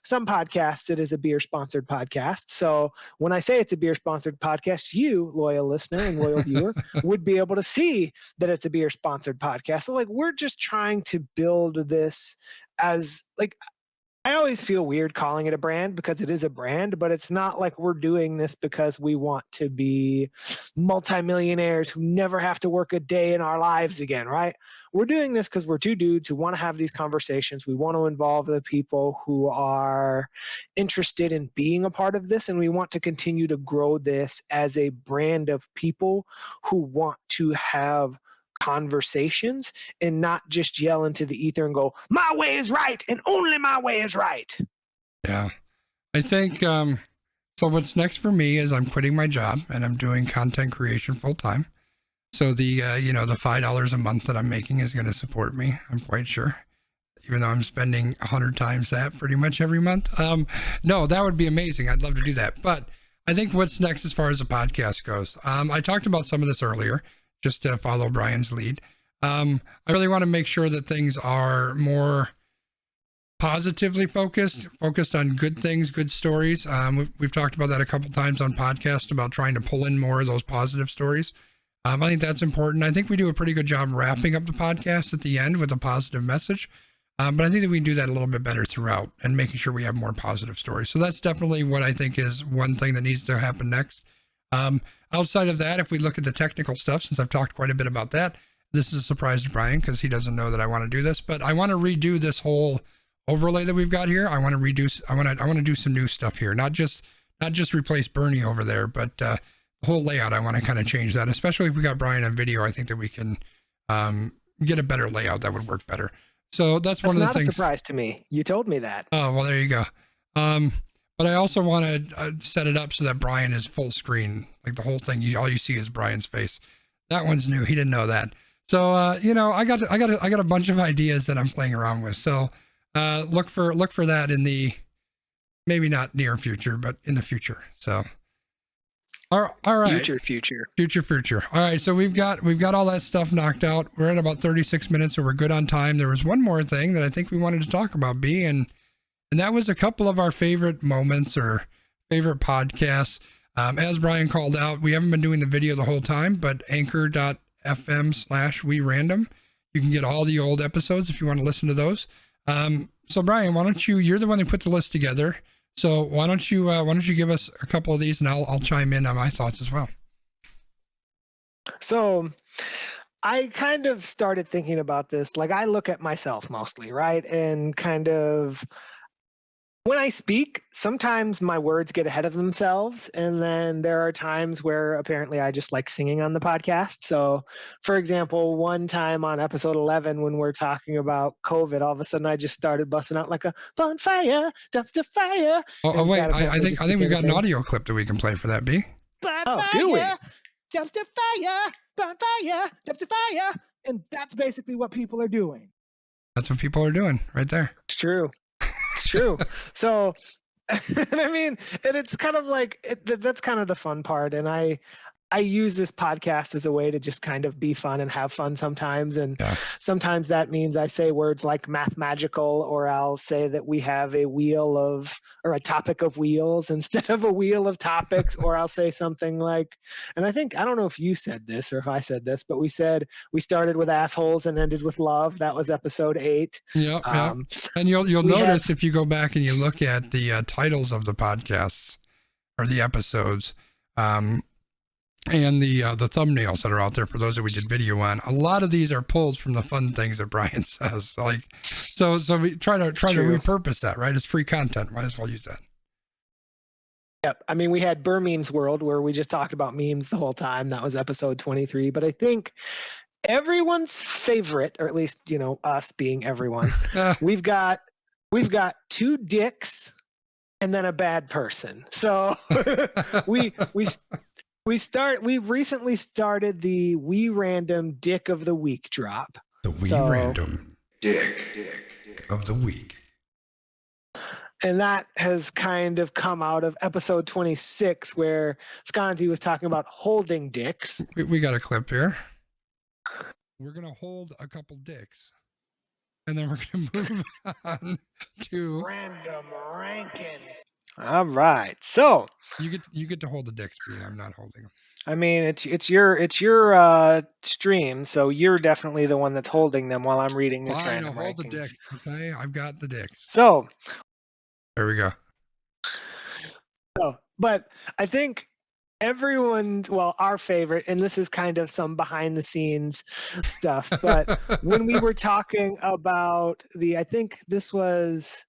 some podcasts, it is a beer sponsored podcast. So when I say it's a beer sponsored podcast, you, loyal listener and loyal viewer, would be able to see that it's a beer sponsored podcast. So, like, we're just trying to build this as like, I always feel weird calling it a brand because it is a brand, but it's not like we're doing this because we want to be multimillionaires who never have to work a day in our lives again, right? We're doing this because we're two dudes who want to have these conversations. We want to involve the people who are interested in being a part of this, and we want to continue to grow this as a brand of people who want to have conversations and not just yell into the ether and go, my way is right and only my way is right. Yeah. I think So what's next for me is I'm quitting my job and I'm doing content creation full time. So the the $5 a month that I'm making is going to support me. I'm quite sure, even though I'm spending 100 times that pretty much every month. No, that would be amazing. I'd love to do that. But I think what's next as far as the podcast goes, I talked about some of this earlier, just to follow Brian's lead. I really want to make sure that things are more positively focused on good things, good stories. We've talked about that a couple times on podcasts about trying to pull in more of those positive stories. I think that's important. I think we do a pretty good job wrapping up the podcast at the end with a positive message. But I think that we can do that a little bit better throughout and making sure we have more positive stories. So that's definitely what I think is one thing that needs to happen next. Outside of that, if we look at the technical stuff, since I've talked quite a bit about that, this is a surprise to Brian because he doesn't know that I want to do this, but I want to redo this whole overlay that we've got here. I want to do some new stuff here, not just replace Bernie over there, but the whole layout. I want to kind of change that, especially if we got Brian on video. I think that we can get a better layout that would work better. So that's one of the things. That's not a surprise to me. You told me that. Oh, well, there you go. But I also want to set it up so that Brian is full screen, like the whole thing. All you see is Brian's face. That one's new. He didn't know that. So I got a bunch of ideas that I'm playing around with. So look for that in the maybe not near future, but in the future. So all right. Future. All right. So we've got all that stuff knocked out. We're at about 36 minutes, so we're good on time. There was one more thing that I think we wanted to talk about, B, and that was a couple of our favorite moments or favorite podcasts. As Brian called out, we haven't been doing the video the whole time, but anchor.fm/WeRandom. You can get all the old episodes if you want to listen to those. So Brian, why don't you're the one who put the list together. So why don't you give us a couple of these and I'll chime in on my thoughts as well. So I kind of started thinking about this. Like I look at myself mostly, right? And kind of when I speak, sometimes my words get ahead of themselves. And then there are times where apparently I just like singing on the podcast. So for example, one time on episode 11, when we're talking about COVID, all of a sudden I just started busting out like a bonfire, dumpster fire. Oh wait, I think we've got an audio clip that we can play for that, B. Oh, do we? Dumpster fire, bonfire, dumpster fire. And that's basically what people are doing. That's what people are doing right there. It's true. It's true. So, I mean, and it's kind of like, that's kind of the fun part. And I use this podcast as a way to just kind of be fun and have fun sometimes. And sometimes that means I say words like mathmagical, or I'll say that we have a a topic of wheels instead of a wheel of topics, or I'll say something like, and I don't know if you said this or if I said this, but we said we started with assholes and ended with love. That was episode 8. Yeah. And you'll notice if you go back and you look at the titles of the podcasts or the episodes, and the thumbnails that are out there for those that we did video on, a lot of these are pulled from the fun things that Brian says. Like, so we try to repurpose that, right? It's free content. Might as well use that. Yep. I mean, we had Burr Memes World where we just talked about memes the whole time. That was episode 23. But I think everyone's favorite, or at least, us being everyone, we've got 2 dicks and then a bad person. So we recently started the We Random Dick of the Week drop. The Random Dick of the Week. And that has kind of come out of episode 26 where Scanti was talking about holding dicks. We got a clip here. We're going to hold a couple dicks. And then we're going to move on to Random Rankins. All right. So you get to hold the dicks, B. I'm not holding them. I mean, it's your stream, so you're definitely the one that's holding them while I'm reading this Random Rankins. Hold the dicks, okay? I've got the dicks. So there we go. So, but I think our favorite, and this is kind of some behind the scenes stuff, but when we were talking about I think this was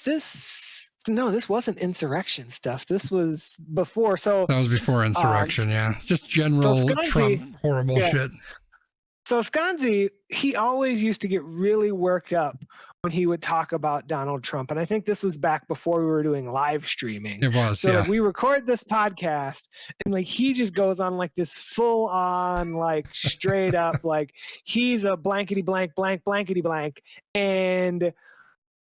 this? No, this wasn't insurrection stuff. This was before. So that was before insurrection. Just general Trump horrible shit. So Scanzi, he always used to get really worked up when he would talk about Donald Trump. And I think this was back before we were doing live streaming. It was, so yeah. like we record this podcast and like he just goes on like this full on like straight up like he's a blankety blank blank blankety blank. And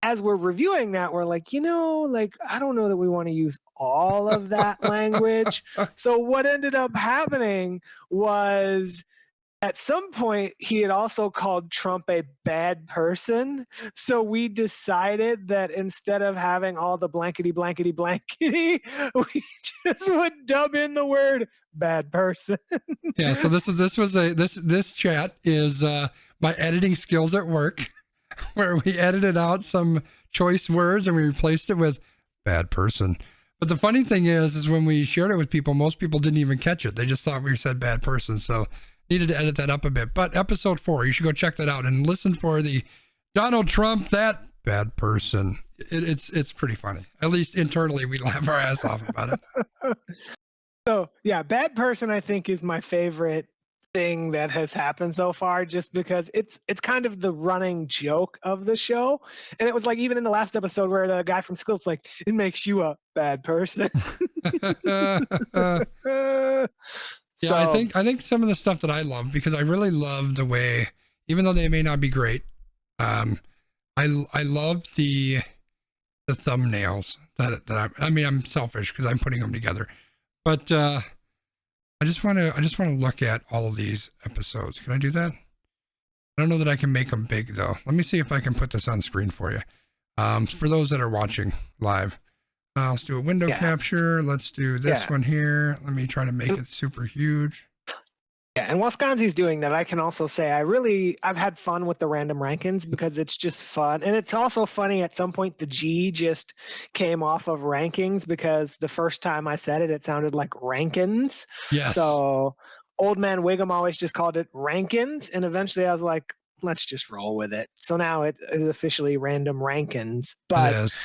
as we're reviewing that, we're like, like, I don't know that we want to use all of that language. So what ended up happening was at some point, he had also called Trump a bad person. So we decided that instead of having all the blankety, blankety, blankety, we just would dub in the word bad person. Yeah. So this chat is my editing skills at work, where we edited out some choice words and we replaced it with bad person. But the funny thing is when we shared it with people, most people didn't even catch it. They just thought we said bad person. So needed to edit that up a bit. But episode 4, you should go check that out and listen for the Donald Trump, that bad person. It's pretty funny. At least internally, we laugh our ass off about it. So yeah, bad person I think is my favorite thing that has happened so far, just because it's kind of the running joke of the show. And it was like even in the last episode where the guy from Skilt's like, it makes you a bad person. Yeah, so, I think some of the stuff that I love, because I really love the way, even though they may not be great, I love the thumbnails that I'm selfish because I'm putting them together, but I just want to look at all of these episodes. Can I do that? I don't know that I can make them big though. Let me see if I can put this on screen for you. For those that are watching live. Let's do a window capture. Let's do this one here. Let me try to make it super huge. Yeah, and while Sconzi's doing that, I can also say I've had fun with the Random Rankins because it's just fun. And it's also funny at some point the G just came off of rankings because the first time I said it, it sounded like Rankins. Yes. So Old Man Wiggum always just called it Rankins. And eventually I was like, let's just roll with it. So now it is officially Random Rankins. But it is.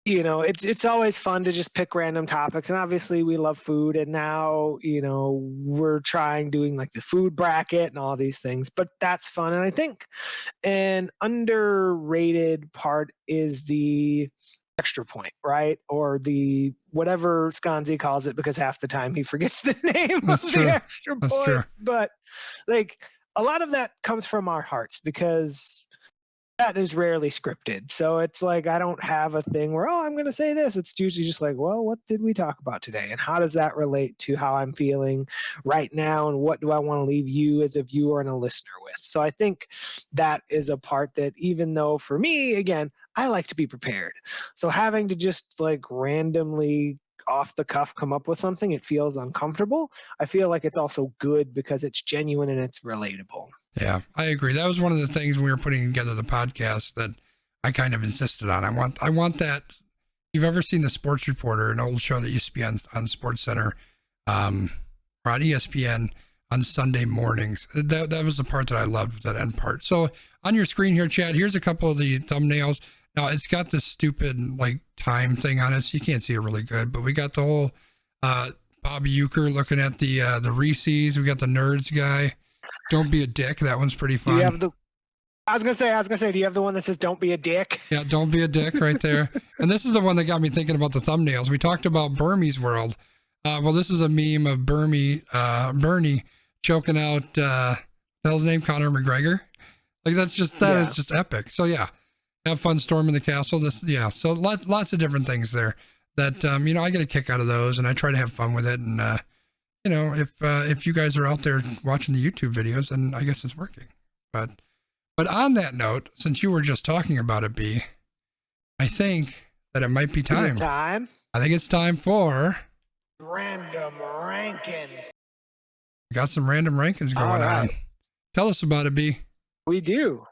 It's always fun to just pick random topics, and obviously we love food, and now we're doing like the food bracket and all these things, but that's fun. And I think an underrated part is the extra point, right? Or the whatever Sconzi calls it, because half the time he forgets the name of the extra point. True. But like a lot of that comes from our hearts because that is rarely scripted. So it's like, I don't have a thing where, I'm going to say this. It's usually just like, well, what did we talk about today? And how does that relate to how I'm feeling right now? And what do I want to leave you as a viewer and a listener with? So I think that is a part that, even though for me, again, I like to be prepared. So having to just like randomly off the cuff come up with something, it feels uncomfortable. I feel like it's also good because it's genuine and it's relatable. Yeah, I agree. That was one of the things when we were putting together the podcast that I kind of insisted on. I want that. You've ever seen the Sports Reporter, an old show that used to be on Sports Center, or on ESPN on Sunday mornings? That was the part that I loved, that end part. So on your screen here, Chad, here's a couple of the thumbnails. Now it's got this stupid like time thing on it, so you can't see it really good. But we got the whole Bob Euchre looking at the Reese's. We got the Nerds guy. Don't be a dick. That one's pretty fun. Do you have I was gonna say, do you have the one that says "Don't be a dick"? Yeah, don't be a dick right there. And this is the one that got me thinking about the thumbnails. We talked about Bermie's World. Well, this is a meme of Bernie choking out the hell's name, Conor McGregor. Like that is just epic. So yeah, have fun storming the castle. So lots of different things there that I get a kick out of those, and I try to have fun with it. And if you guys are out there watching the YouTube videos, then I guess it's working. But on that note, since you were just talking about it, B, I think that it might be time. Is it time? I think it's time for Random Rankins. We got some Random Rankins going on. Tell us about it, B. We do.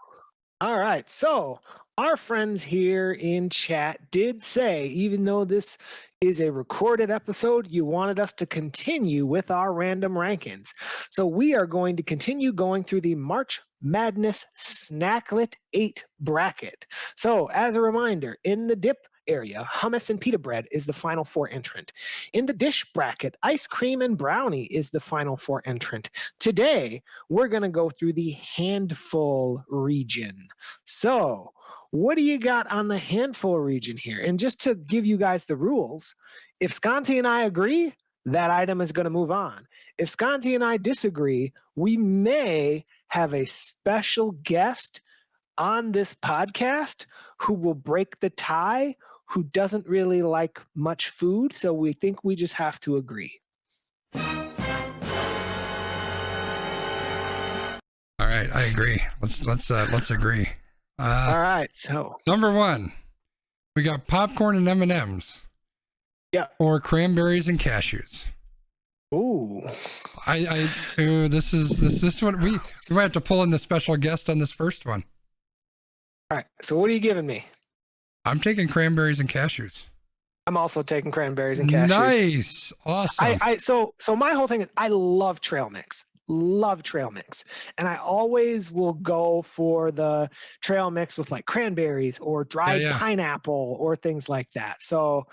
All right. So our friends here in chat did say, even though this is a recorded episode, you wanted us to continue with our Random Rankins. So we are going to continue going through the March Madness Snacklet 8 bracket. So as a reminder, in the dip, area, hummus and pita bread is the final 4 entrant. In the dish bracket, ice cream and brownie is the final 4 entrant. Today, we're going to go through the handful region. So, what do you got on the handful region here? And just to give you guys the rules, if Sconti and I agree, that item is going to move on. If Sconti and I disagree, we may have a special guest on this podcast who will break the tie, who doesn't really like much food. So we think we just have to agree. All right, I agree. Let's agree. All right, so number 1, we got popcorn and M&Ms. Yeah. Or cranberries and cashews. Ooh. This one we might have to pull in the special guest on this first one. All right. So what are you giving me? I'm taking cranberries and cashews. I'm also taking cranberries and cashews. Nice. Awesome. So my whole thing is I love trail mix. Love trail mix. And I always will go for the trail mix with like cranberries or dried pineapple or things like that. So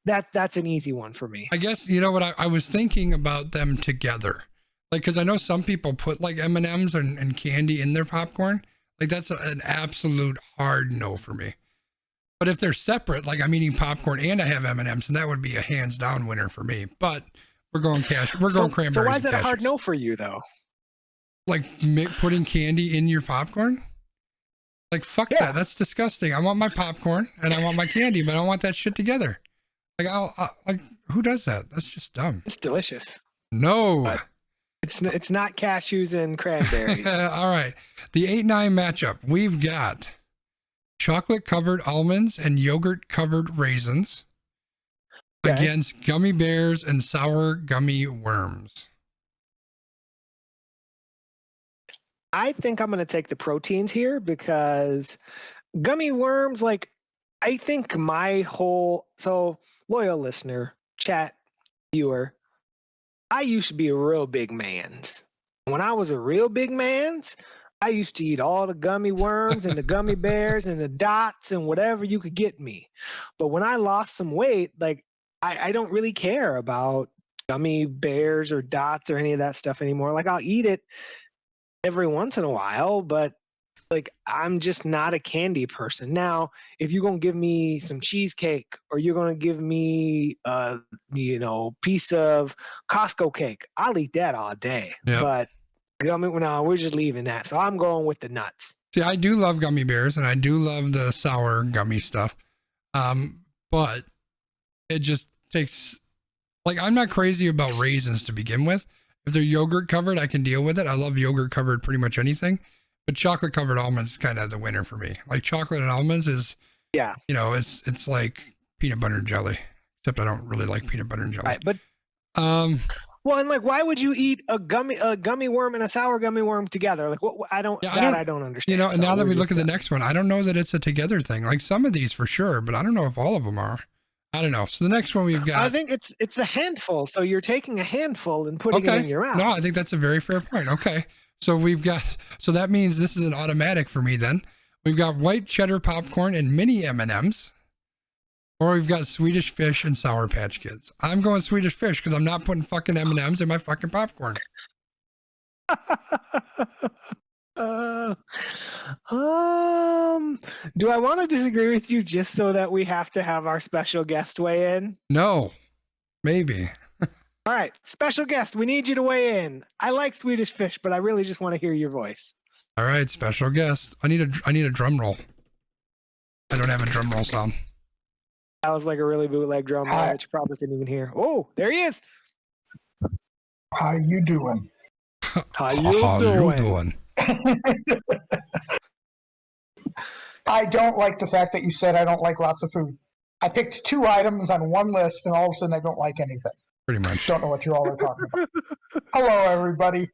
that's an easy one for me. I guess, you know what, I was thinking about them together. Like, because I know some people put like M&Ms and candy in their popcorn. Like, that's an absolute hard no for me. But if they're separate, like I'm eating popcorn and I have M&Ms, and that would be a hands down winner for me. But we're going cranberries. So why is that a hard no for you though? Like putting candy in your popcorn? Like, fuck that. That's disgusting. I want my popcorn and I want my candy, but I don't want that shit together. Like, like, who does that? That's just dumb. It's delicious. No. But it's not cashews and cranberries. All right. The 8-9 matchup. We've got chocolate covered almonds and yogurt covered raisins against gummy bears and sour gummy worms. I think I'm going to take the proteins here because gummy worms, like, I think so loyal listener, chat, viewer, I used to be a real big man's. When I was a real big man's, I used to eat all the gummy worms and the gummy bears and the dots and whatever you could get me. But when I lost some weight, like, I don't really care about gummy bears or dots or any of that stuff anymore. Like, I'll eat it every once in a while, but like, I'm just not a candy person. Now, if you're going to give me some cheesecake or you're going to give me piece of Costco cake, I'll eat that all day. Yep. But no, we're just leaving that. So I'm going with the nuts. See, I do love gummy bears and I do love the sour gummy stuff. But it just takes, like, I'm not crazy about raisins to begin with. If they're yogurt covered, I can deal with it. I love yogurt covered pretty much anything, but chocolate covered almonds is kind of the winner for me. Like, chocolate and almonds is, it's like peanut butter and jelly, except I don't really like peanut butter and jelly. Right, but well, and like, why would you eat a gummy worm and a sour gummy worm together? Like, what? I don't understand. You know, and now that we look at the next one, I don't know that it's a together thing. Like, some of these for sure, but I don't know if all of them are. I don't know. So the next one we've got, I think it's a handful. So you're taking a handful and putting it in your mouth. No, I think that's a very fair point. Okay. So so that means this is an automatic for me then. We've got white cheddar popcorn and mini M&Ms, or we've got Swedish Fish and Sour Patch Kids. I'm going Swedish Fish because I'm not putting fucking M&Ms in my fucking popcorn. Do I want to disagree with you just so that we have to have our special guest weigh in? No, maybe. All right, special guest, we need you to weigh in. I like Swedish Fish, but I really just want to hear your voice. All right, special guest. I need a drum roll. I don't have a drum roll sound. That was like a really bootleg drum roll that you probably couldn't even hear. Oh, there he is. How you doing? How you doing? I don't like the fact that you said I don't like lots of food. I picked 2 items on one list, and all of a sudden I don't like anything. Pretty much. Don't know what you all are talking about. Hello, everybody.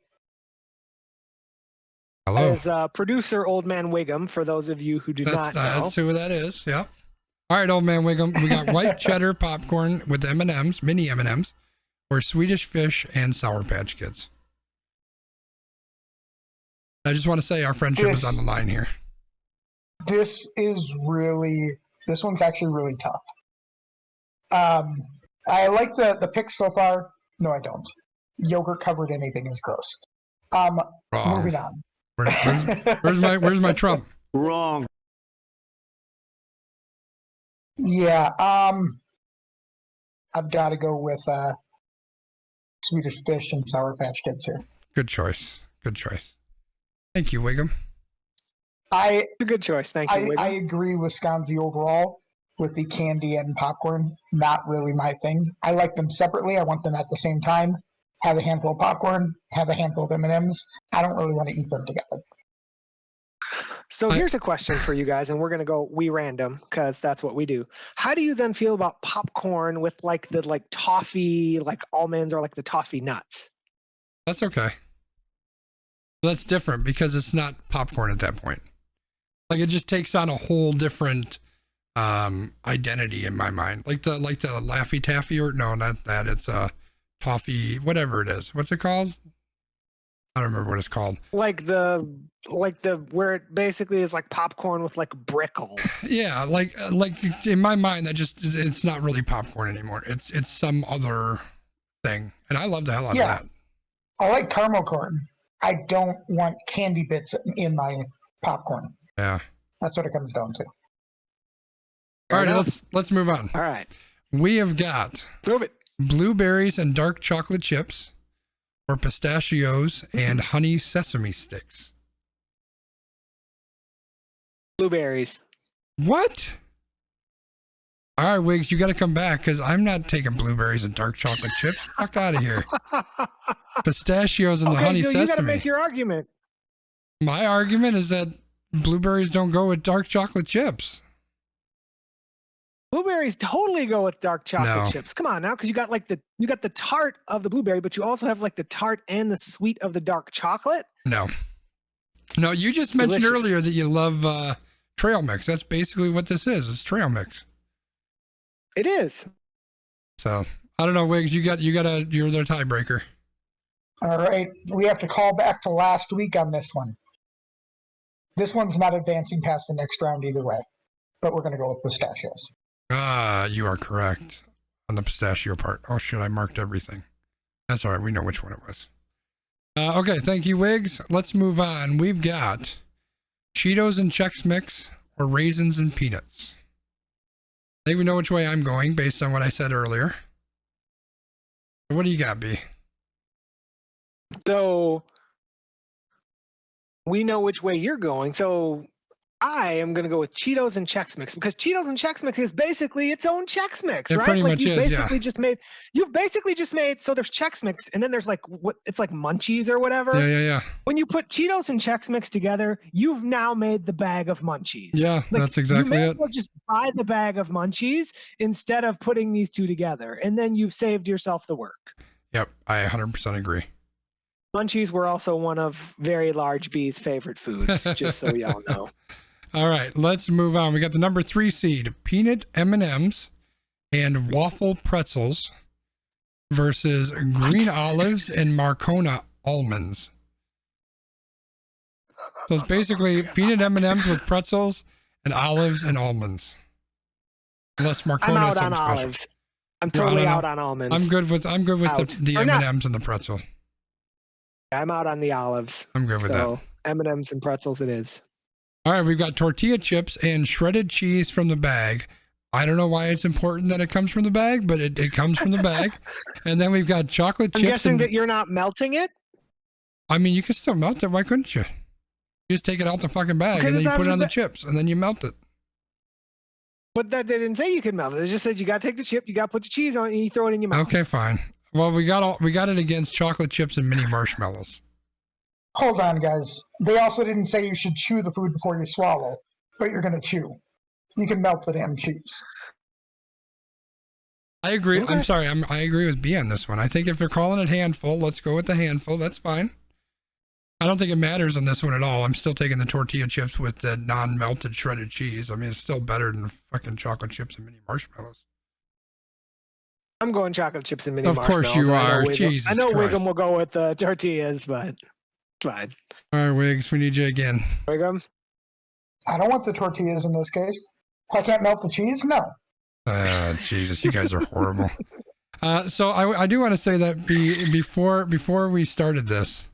Hello. As producer Old Man Wiggum, for those of you who do not know. That's who that is, yeah. All right, Old Man Wiggum, we got white cheddar popcorn with M&Ms, mini M&Ms, or Swedish Fish and Sour Patch Kids. I just want to say our friendship is on the line here. This is really This one's actually really tough. I like the picks so far. No, I don't. Yogurt covered anything is gross. Wrong. Moving on. Where's my Trump? Wrong. Yeah. I've got to go with Swedish Fish and Sour Patch Kids here. Good choice. Good choice. Thank you, Wiggum. It's a good choice. Thank you, Wiggum. I agree with Sconzi overall with the candy and popcorn. Not really my thing. I like them separately. I want them at the same time. Have a handful of popcorn. Have a handful of M&Ms. I don't really want to eat them together. So here's a question for you guys, and we're going to go we random because that's what we do. How do you then feel about popcorn with like the toffee, like almonds or like the toffee nuts? That's okay. That's different because it's not popcorn at that point. Like it just takes on a whole different identity in my mind. Like the Laffy Taffy, or no, not that. It's toffee, whatever it is. What's it called? I don't remember what it's called. Like the where it basically is like popcorn with like brickle. Yeah, like in my mind, it's not really popcorn anymore. It's some other thing, and I love the hell out of that. I like caramel corn. I don't want candy bits in my popcorn. Yeah, that's what it comes down to. All right, let's move on. All right, we have got blueberries and dark chocolate chips, or pistachios and honey sesame sticks. Blueberries. What? All right, Wiggs, you got to come back because I'm not taking blueberries and dark chocolate chips. Fuck out of here. Pistachios and the honey sesame. You got to make your argument. My argument is that blueberries don't go with dark chocolate chips. Blueberries totally go with dark chocolate chips. Come on now, because you got the tart of the blueberry, but you also have like the tart and the sweet of the dark chocolate. No, you just mentioned earlier that you love trail mix. That's basically what this is. It's trail mix. It is. So I don't know, Wiggs. You're the tiebreaker. All right, we have to call back to last week on this one. This one's not advancing past the next round either way, but we're going to go with pistachios. You are correct on the pistachio part. Oh shit, I marked everything. That's all right. We know which one it was. Okay, thank you, Wiggs. Let's move on. We've got Cheetos and Chex Mix or Raisins and Peanuts. I think we know which way I'm going based on what I said earlier. What do you got, B? So we know which way you're going. So I am going to go with Cheetos and Chex Mix because Cheetos and Chex Mix is basically its own Chex Mix, right? Pretty like much you've is, basically just made. So there's Chex Mix, and then there's like it's like Munchies or whatever. Yeah. When you put Cheetos and Chex Mix together, you've now made the bag of Munchies. Yeah, like, that's exactly you may it. as well just buy the bag of Munchies instead of putting these two together, and then you've saved yourself the work. Yep, I 100% agree. Munchies were also one of Very Large B's favorite foods, just so y'all know. All right, let's move on. We got the number 3 seed, peanut M&Ms and waffle pretzels versus green olives and Marcona almonds. So it's basically peanut M&Ms with pretzels and olives and almonds. Unless Marcona I'm out something on special. olives. I'm totally out on almonds. I'm good with the M&Ms and the pretzel. I'm out on the olives. I'm good with that. M&Ms and pretzels it is. All right, we've got tortilla chips and shredded cheese from the bag. I don't know why it's important that it comes from the bag, but it comes from the bag. And then we've got chocolate chips. I'm guessing that you're not melting it? I mean, you can still melt it. Why couldn't you? You just take it out the fucking bag and then you put it on the chips and then you melt it. But they didn't say you could melt it. It just said you got to take the chip, you got to put the cheese on it, and you throw it in your mouth. Okay, fine. Well, we got it against chocolate chips and mini marshmallows. Hold on, guys. They also didn't say you should chew the food before you swallow, but you're going to chew. You can melt the damn cheese. I agree. Okay. I'm sorry. I agree with B on this one. I think if you're calling it handful, let's go with the handful. That's fine. I don't think it matters on this one at all. I'm still taking the tortilla chips with the non-melted shredded cheese. I mean, it's still better than fucking chocolate chips and mini marshmallows. I'm going chocolate chips and mini of marshmallows. Of course you are. Jesus I know Christ. Wiggum will go with the tortillas, but it's fine. All right, Wiggs, we need you again. Wiggum? I don't want the tortillas in this case. If I can't melt the cheese, no. Jesus, you guys are horrible. So I do want to say that before we started this,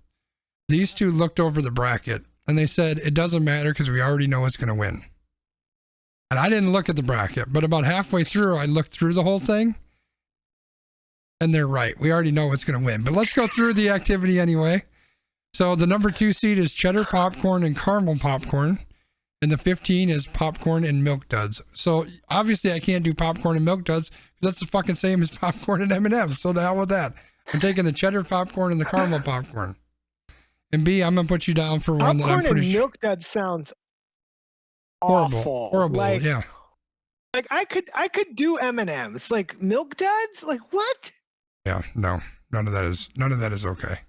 these two looked over the bracket and they said it doesn't matter because we already know what's going to win. And I didn't look at the bracket, but about halfway through, I looked through the whole thing, and they're right. We already know what's going to win. But let's go through the activity anyway. So the number 2 seed is cheddar popcorn and caramel popcorn. And the 15 is popcorn and milk duds. So obviously I can't do popcorn and milk duds because that's the fucking same as popcorn and M&M's. So the hell with that. I'm taking the cheddar popcorn and the caramel popcorn. And B, I'm gonna put you down for one that I'm pretty sure. Popcorn and milk duds sounds horrible. awful. Horrible. Like, yeah. Like I could do M&M's. Like milk duds. Like what? Yeah. No. None of that is okay.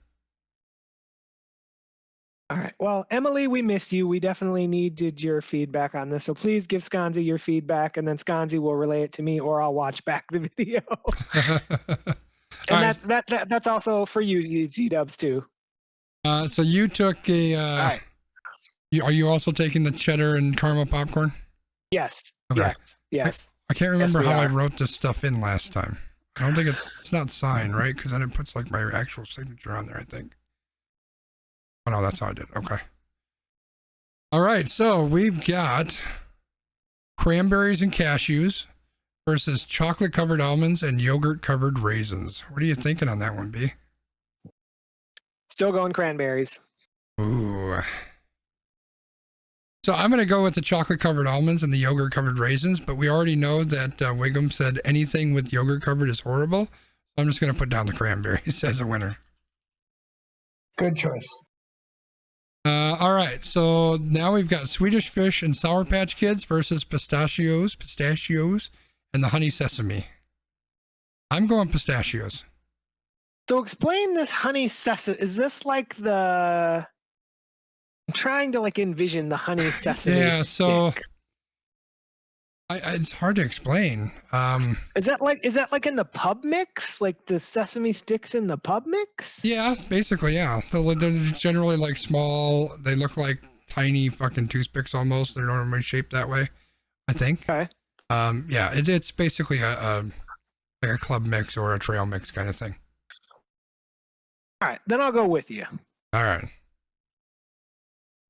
All right. Well, Emily, we missed you. We definitely needed your feedback on this. So please give Sconzi your feedback, and then Sconzi will relay it to me, or I'll watch back the video. And that's also for you, Z-Dubs, too. So you took a. All right. Are you also taking the cheddar and caramel popcorn? Yes. Okay. Yes. I can't remember Yes, how I wrote this stuff in last time. I don't think it's not signed, right? Because then it puts like my actual signature on there, I think. Oh, no, that's how I did. Okay. All right. So we've got cranberries and cashews versus chocolate covered almonds and yogurt covered raisins. What are you thinking on that one, B? Still going cranberries. Ooh. So I'm going to go with the chocolate covered almonds and the yogurt covered raisins, but we already know that Wiggum said anything with yogurt covered is horrible. I'm just going to put down the cranberries as a winner. Good choice. All right, so now we've got Swedish Fish and Sour Patch Kids versus pistachios, and the honey sesame. I'm going pistachios. So explain this honey sesame. Is this like the? I'm trying to like envision the honey sesame. Yeah, stick. so it's hard to explain. Is that like in the pub mix? Like the sesame sticks in the pub mix? Yeah, basically, yeah. They're generally like small. They look like tiny fucking toothpicks almost. They're normally shaped that way, I think. Okay. Yeah, it's basically like a club mix or a trail mix kind of thing. All right, then I'll go with you. All right.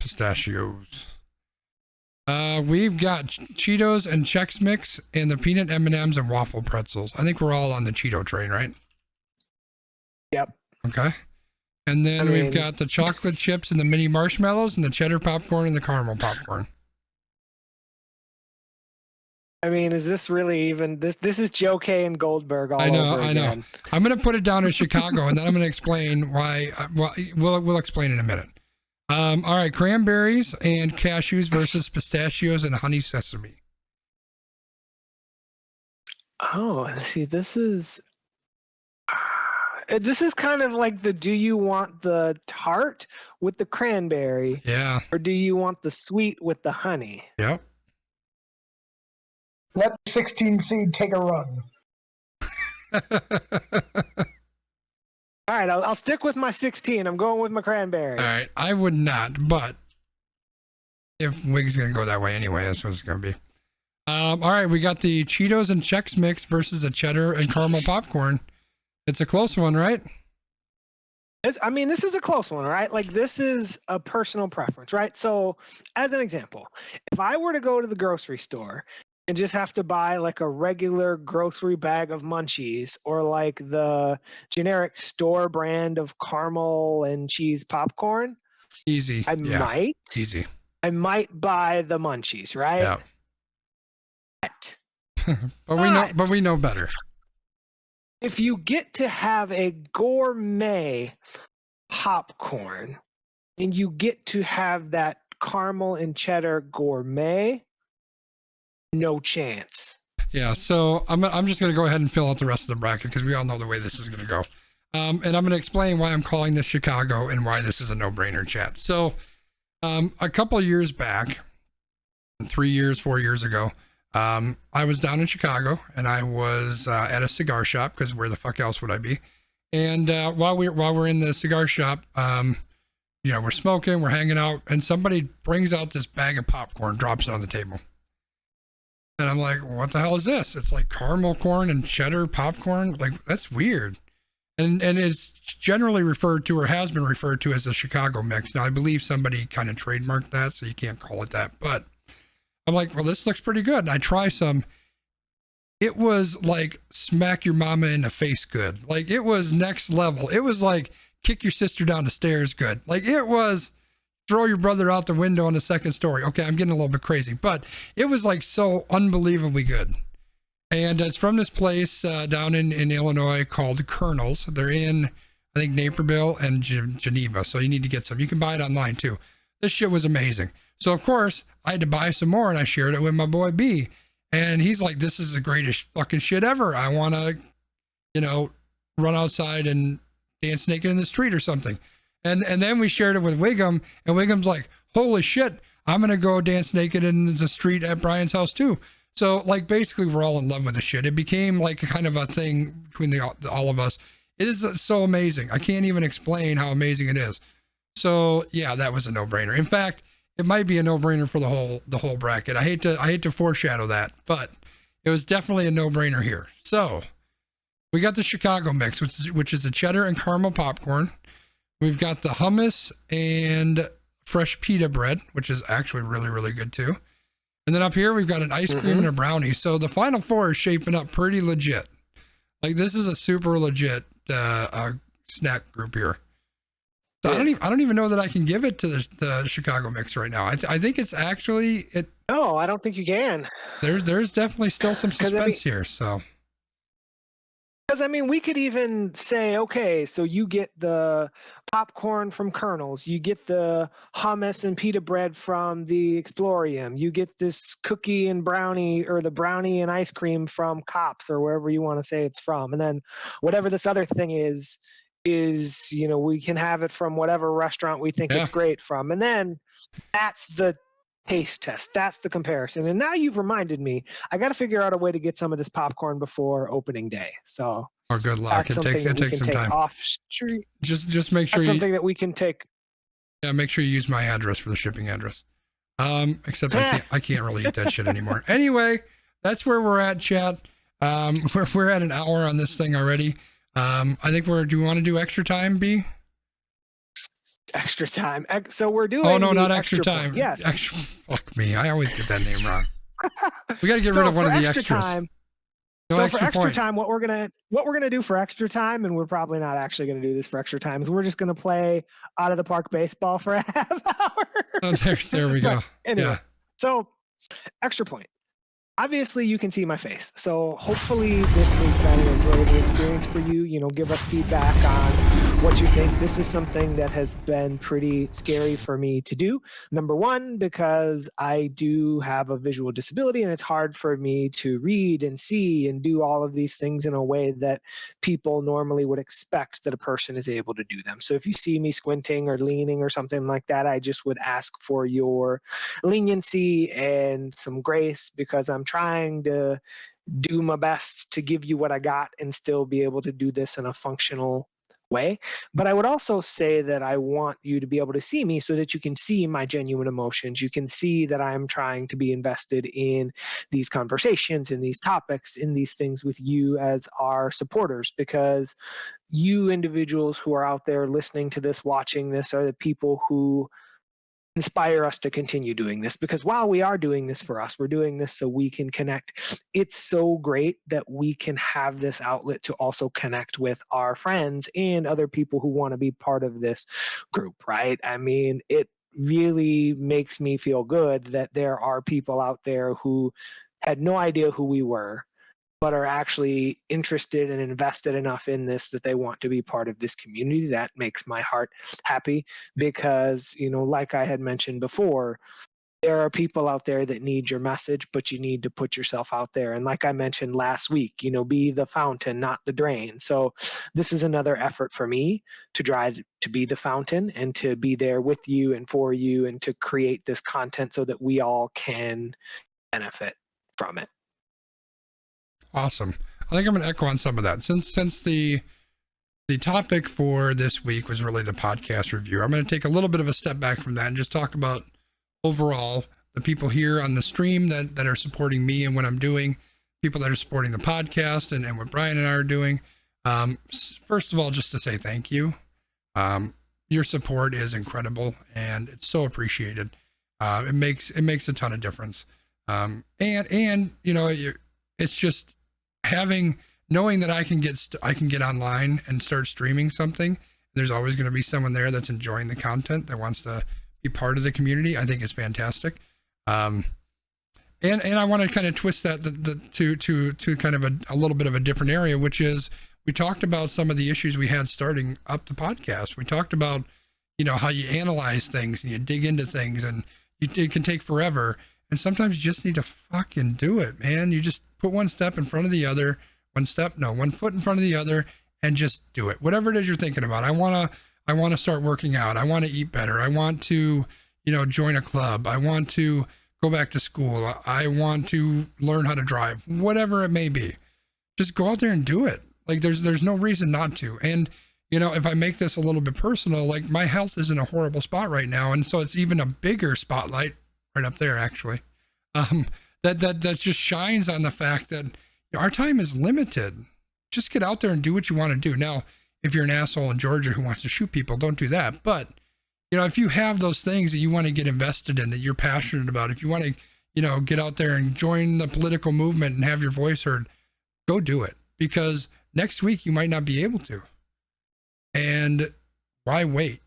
Pistachios. We've got Cheetos and Chex Mix and the peanut M&Ms and waffle pretzels. I think we're all on the Cheeto train, right? Yep. Okay. And then we've got the chocolate chips and the mini marshmallows and the cheddar popcorn and the caramel popcorn. I mean, is this really even this? This is Joe K and Goldberg all over again. I know. I'm going to put it down as Chicago, and then I'm going to explain why. Well, we'll explain in a minute. All right, cranberries and cashews versus pistachios and honey sesame. Oh, see, this is kind of like the do you want the tart with the cranberry? Yeah. Or do you want the sweet with the honey? Yep. Let the 16 seed take a run. All right, I'll stick with my 16. I'm going with my cranberry. All right, I would not, but if Wig's going to go that way anyway, that's what it's going to be. All right, we got the Cheetos and Chex Mix versus the cheddar and caramel popcorn. It's a close one, right? This is a close one, right? Like, this is a personal preference, right? So, as an example, if I were to go to the grocery store and just have to buy like a regular grocery bag of munchies or like the generic store brand of caramel and cheese popcorn, easy. I might buy the munchies, right? Yeah. But we know better. If you get to have a gourmet popcorn and you get to have that caramel and cheddar gourmet, no chance. Yeah, so I'm just going to go ahead and fill out the rest of the bracket because we all know the way this is going to go. And I'm going to explain why I'm calling this Chicago and why this is a no-brainer, chat. So a couple of years back, 4 years ago, I was down in Chicago and I was at a cigar shop because where the fuck else would I be? And while we're in the cigar shop, we're smoking, we're hanging out, and somebody brings out this bag of popcorn, drops it on the table. And I'm like, what the hell is this? It's like caramel corn and cheddar popcorn. Like, that's weird. And it's generally referred to, or has been referred to, as the Chicago mix. Now, I believe somebody kind of trademarked that, so you can't call it that. But I'm like, well, this looks pretty good. And I try some. It was like smack your mama in the face good. Like, it was next level. It was like kick your sister down the stairs good. Like, it was throw your brother out the window on the second story. Okay, I'm getting a little bit crazy, but it was like so unbelievably good. And it's from this place down in Illinois called Colonel's. They're in, I think, Naperville and Geneva. So you need to get some. You can buy it online too. This shit was amazing. So, of course, I had to buy some more, and I shared it with my boy B. And he's like, this is the greatest fucking shit ever. I want to, run outside and dance naked in the street or something. And then we shared it with Wiggum, and Wiggum's like, holy shit, I'm going to go dance naked in the street at Brian's house too. So, like, basically, we're all in love with the shit. It became like a kind of a thing between all of us. It is so amazing. I can't even explain how amazing it is. So, yeah, that was a no-brainer. In fact, it might be a no-brainer for the whole bracket. I hate to foreshadow that, but it was definitely a no-brainer here. So, we got the Chicago mix, which is the cheddar and caramel popcorn. We've got the hummus and fresh pita bread, which is actually really, really good too. And then up here, we've got an ice cream and a brownie. So the final four is shaping up pretty legit. Like, this is a super legit snack group here. So I don't even know that I can give it to the Chicago mix right now. I think it's actually it. No, I don't think you can. There's definitely still some suspense here. So. Because, I mean, we could even say, okay, so you get the popcorn from Colonel's, you get the hummus and pita bread from the Explorium, you get this cookie and brownie, or the brownie and ice cream from Cops, or wherever you want to say it's from. And then whatever this other thing is, we can have it from whatever restaurant we think it's great from. And then that's the taste test. That's the comparison. And now you've reminded me, I got to figure out a way to get some of this popcorn before opening day. So, good luck. It takes some time. Off street. Just make sure that's something that we can take. Yeah, make sure you use my address for the shipping address. Except I can't really eat that shit anymore. Anyway, that's where we're at, chat. We're at an hour on this thing already. I think do we want to do extra time, B? Extra time. So we're doing. Oh no, not extra time. Point. Yes. Fuck me. I always get that name wrong. We got to get rid of one of the extras. Time, so for extra time, what we're gonna do for extra time, and we're probably not actually gonna do this for extra time, is we're just gonna play out of the park baseball for a half hour. Oh, there we go. Anyway, yeah. So extra point. Obviously, you can see my face. So hopefully this has been an enjoyable experience for you. Give us feedback on what you think. This is something that has been pretty scary for me to do. Number one, because I do have a visual disability, and it's hard for me to read and see and do all of these things in a way that people normally would expect that a person is able to do them. So if you see me squinting or leaning or something like that, I just would ask for your leniency and some grace, because I'm trying to do my best to give you what I got and still be able to do this in a functional way. But I would also say that I want you to be able to see me so that you can see my genuine emotions. You can see that I'm trying to be invested in these conversations, in these topics, in these things with you as our supporters, because you individuals who are out there listening to this, watching this, are the people who inspire us to continue doing this. Because while we are doing this for us, we're doing this so we can connect. It's so great that we can have this outlet to also connect with our friends and other people who want to be part of this group, right? I mean, it really makes me feel good that there are people out there who had no idea who we were, but are actually interested and invested enough in this that they want to be part of this community. That makes my heart happy, because, like I had mentioned before, there are people out there that need your message, but you need to put yourself out there. And like I mentioned last week, be the fountain, not the drain. So this is another effort for me to try to be the fountain and to be there with you and for you, and to create this content so that we all can benefit from it. Awesome. I think I'm going to echo on some of that. Since the topic for this week was really the podcast review, I'm going to take a little bit of a step back from that and just talk about overall the people here on the stream that are supporting me and what I'm doing, people that are supporting the podcast and what Brian and I are doing. First of all, just to say thank you. Your support is incredible and it's so appreciated. It makes a ton of difference. And you know, it's just knowing that I can get online and start streaming something. There's always going to be someone there that's enjoying the content, that wants to be part of the community. I think it's fantastic. And I want to kind of twist that to kind of a little bit of a different area, which is, we talked about some of the issues we had starting up the podcast. We talked about, you know, how you analyze things and you dig into things, and it can take forever. And sometimes you just need to fucking do it, man. You just put one foot in front of the other, and just do it. Whatever it is you're thinking about. I want to start working out. I want to eat better. I want to, you know, join a club. I want to go back to school. I want to learn how to drive. Whatever it may be. Just go out there and do it. Like there's no reason not to. And, you know, if I make this a little bit personal, like my health is in a horrible spot right now. And so it's even a bigger spotlight right up there, actually. That just shines on the fact that, you know, our time is limited. Just get out there and do what you want to do. Now, if you're an asshole in Georgia who wants to shoot people, don't do that. But, you know, if you have those things that you want to get invested in, that you're passionate about, if you want to, you know, get out there and join the political movement and have your voice heard, go do it. Because next week you might not be able to. And why wait?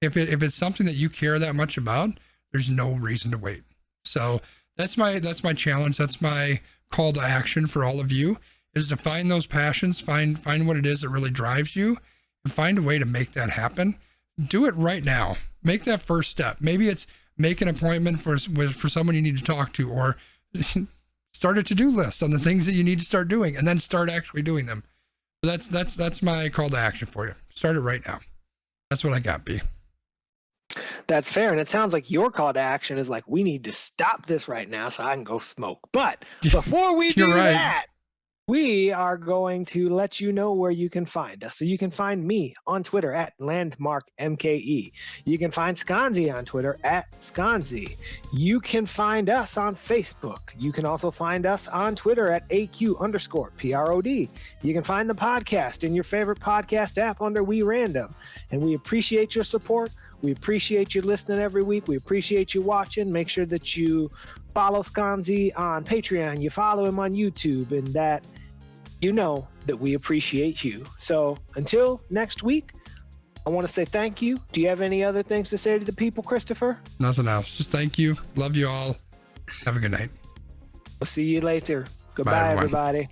If it's something that you care that much about, there's no reason to wait. So that's my challenge. That's my call to action for all of you, is to find those passions, find what it is that really drives you, and find a way to make that happen. Do it right now. Make that first step. Maybe it's make an appointment for someone you need to talk to, or start a to-do list on the things that you need to start doing, and then start actually doing them. But that's my call to action for you. Start it right now. That's what I got, B. That's fair. And it sounds like your call to action is like, we need to stop this right now so I can go smoke. But before we do that, we are going to let you know where you can find us. So you can find me on Twitter at LandmarkMKE. You can find Sconzi on Twitter at Sconzi. You can find us on Facebook. You can also find us on Twitter at AQ_PROD. You can find the podcast in your favorite podcast app under We Random. And we appreciate your support. We appreciate you listening every week. We appreciate you watching. Make sure that you follow Sconzi on Patreon. You follow him on YouTube, and that you know that we appreciate you. So until next week, I want to say thank you. Do you have any other things to say to the people, Christopher? Nothing else. Just thank you. Love you all. Have a good night. We'll see you later. Goodbye, everybody.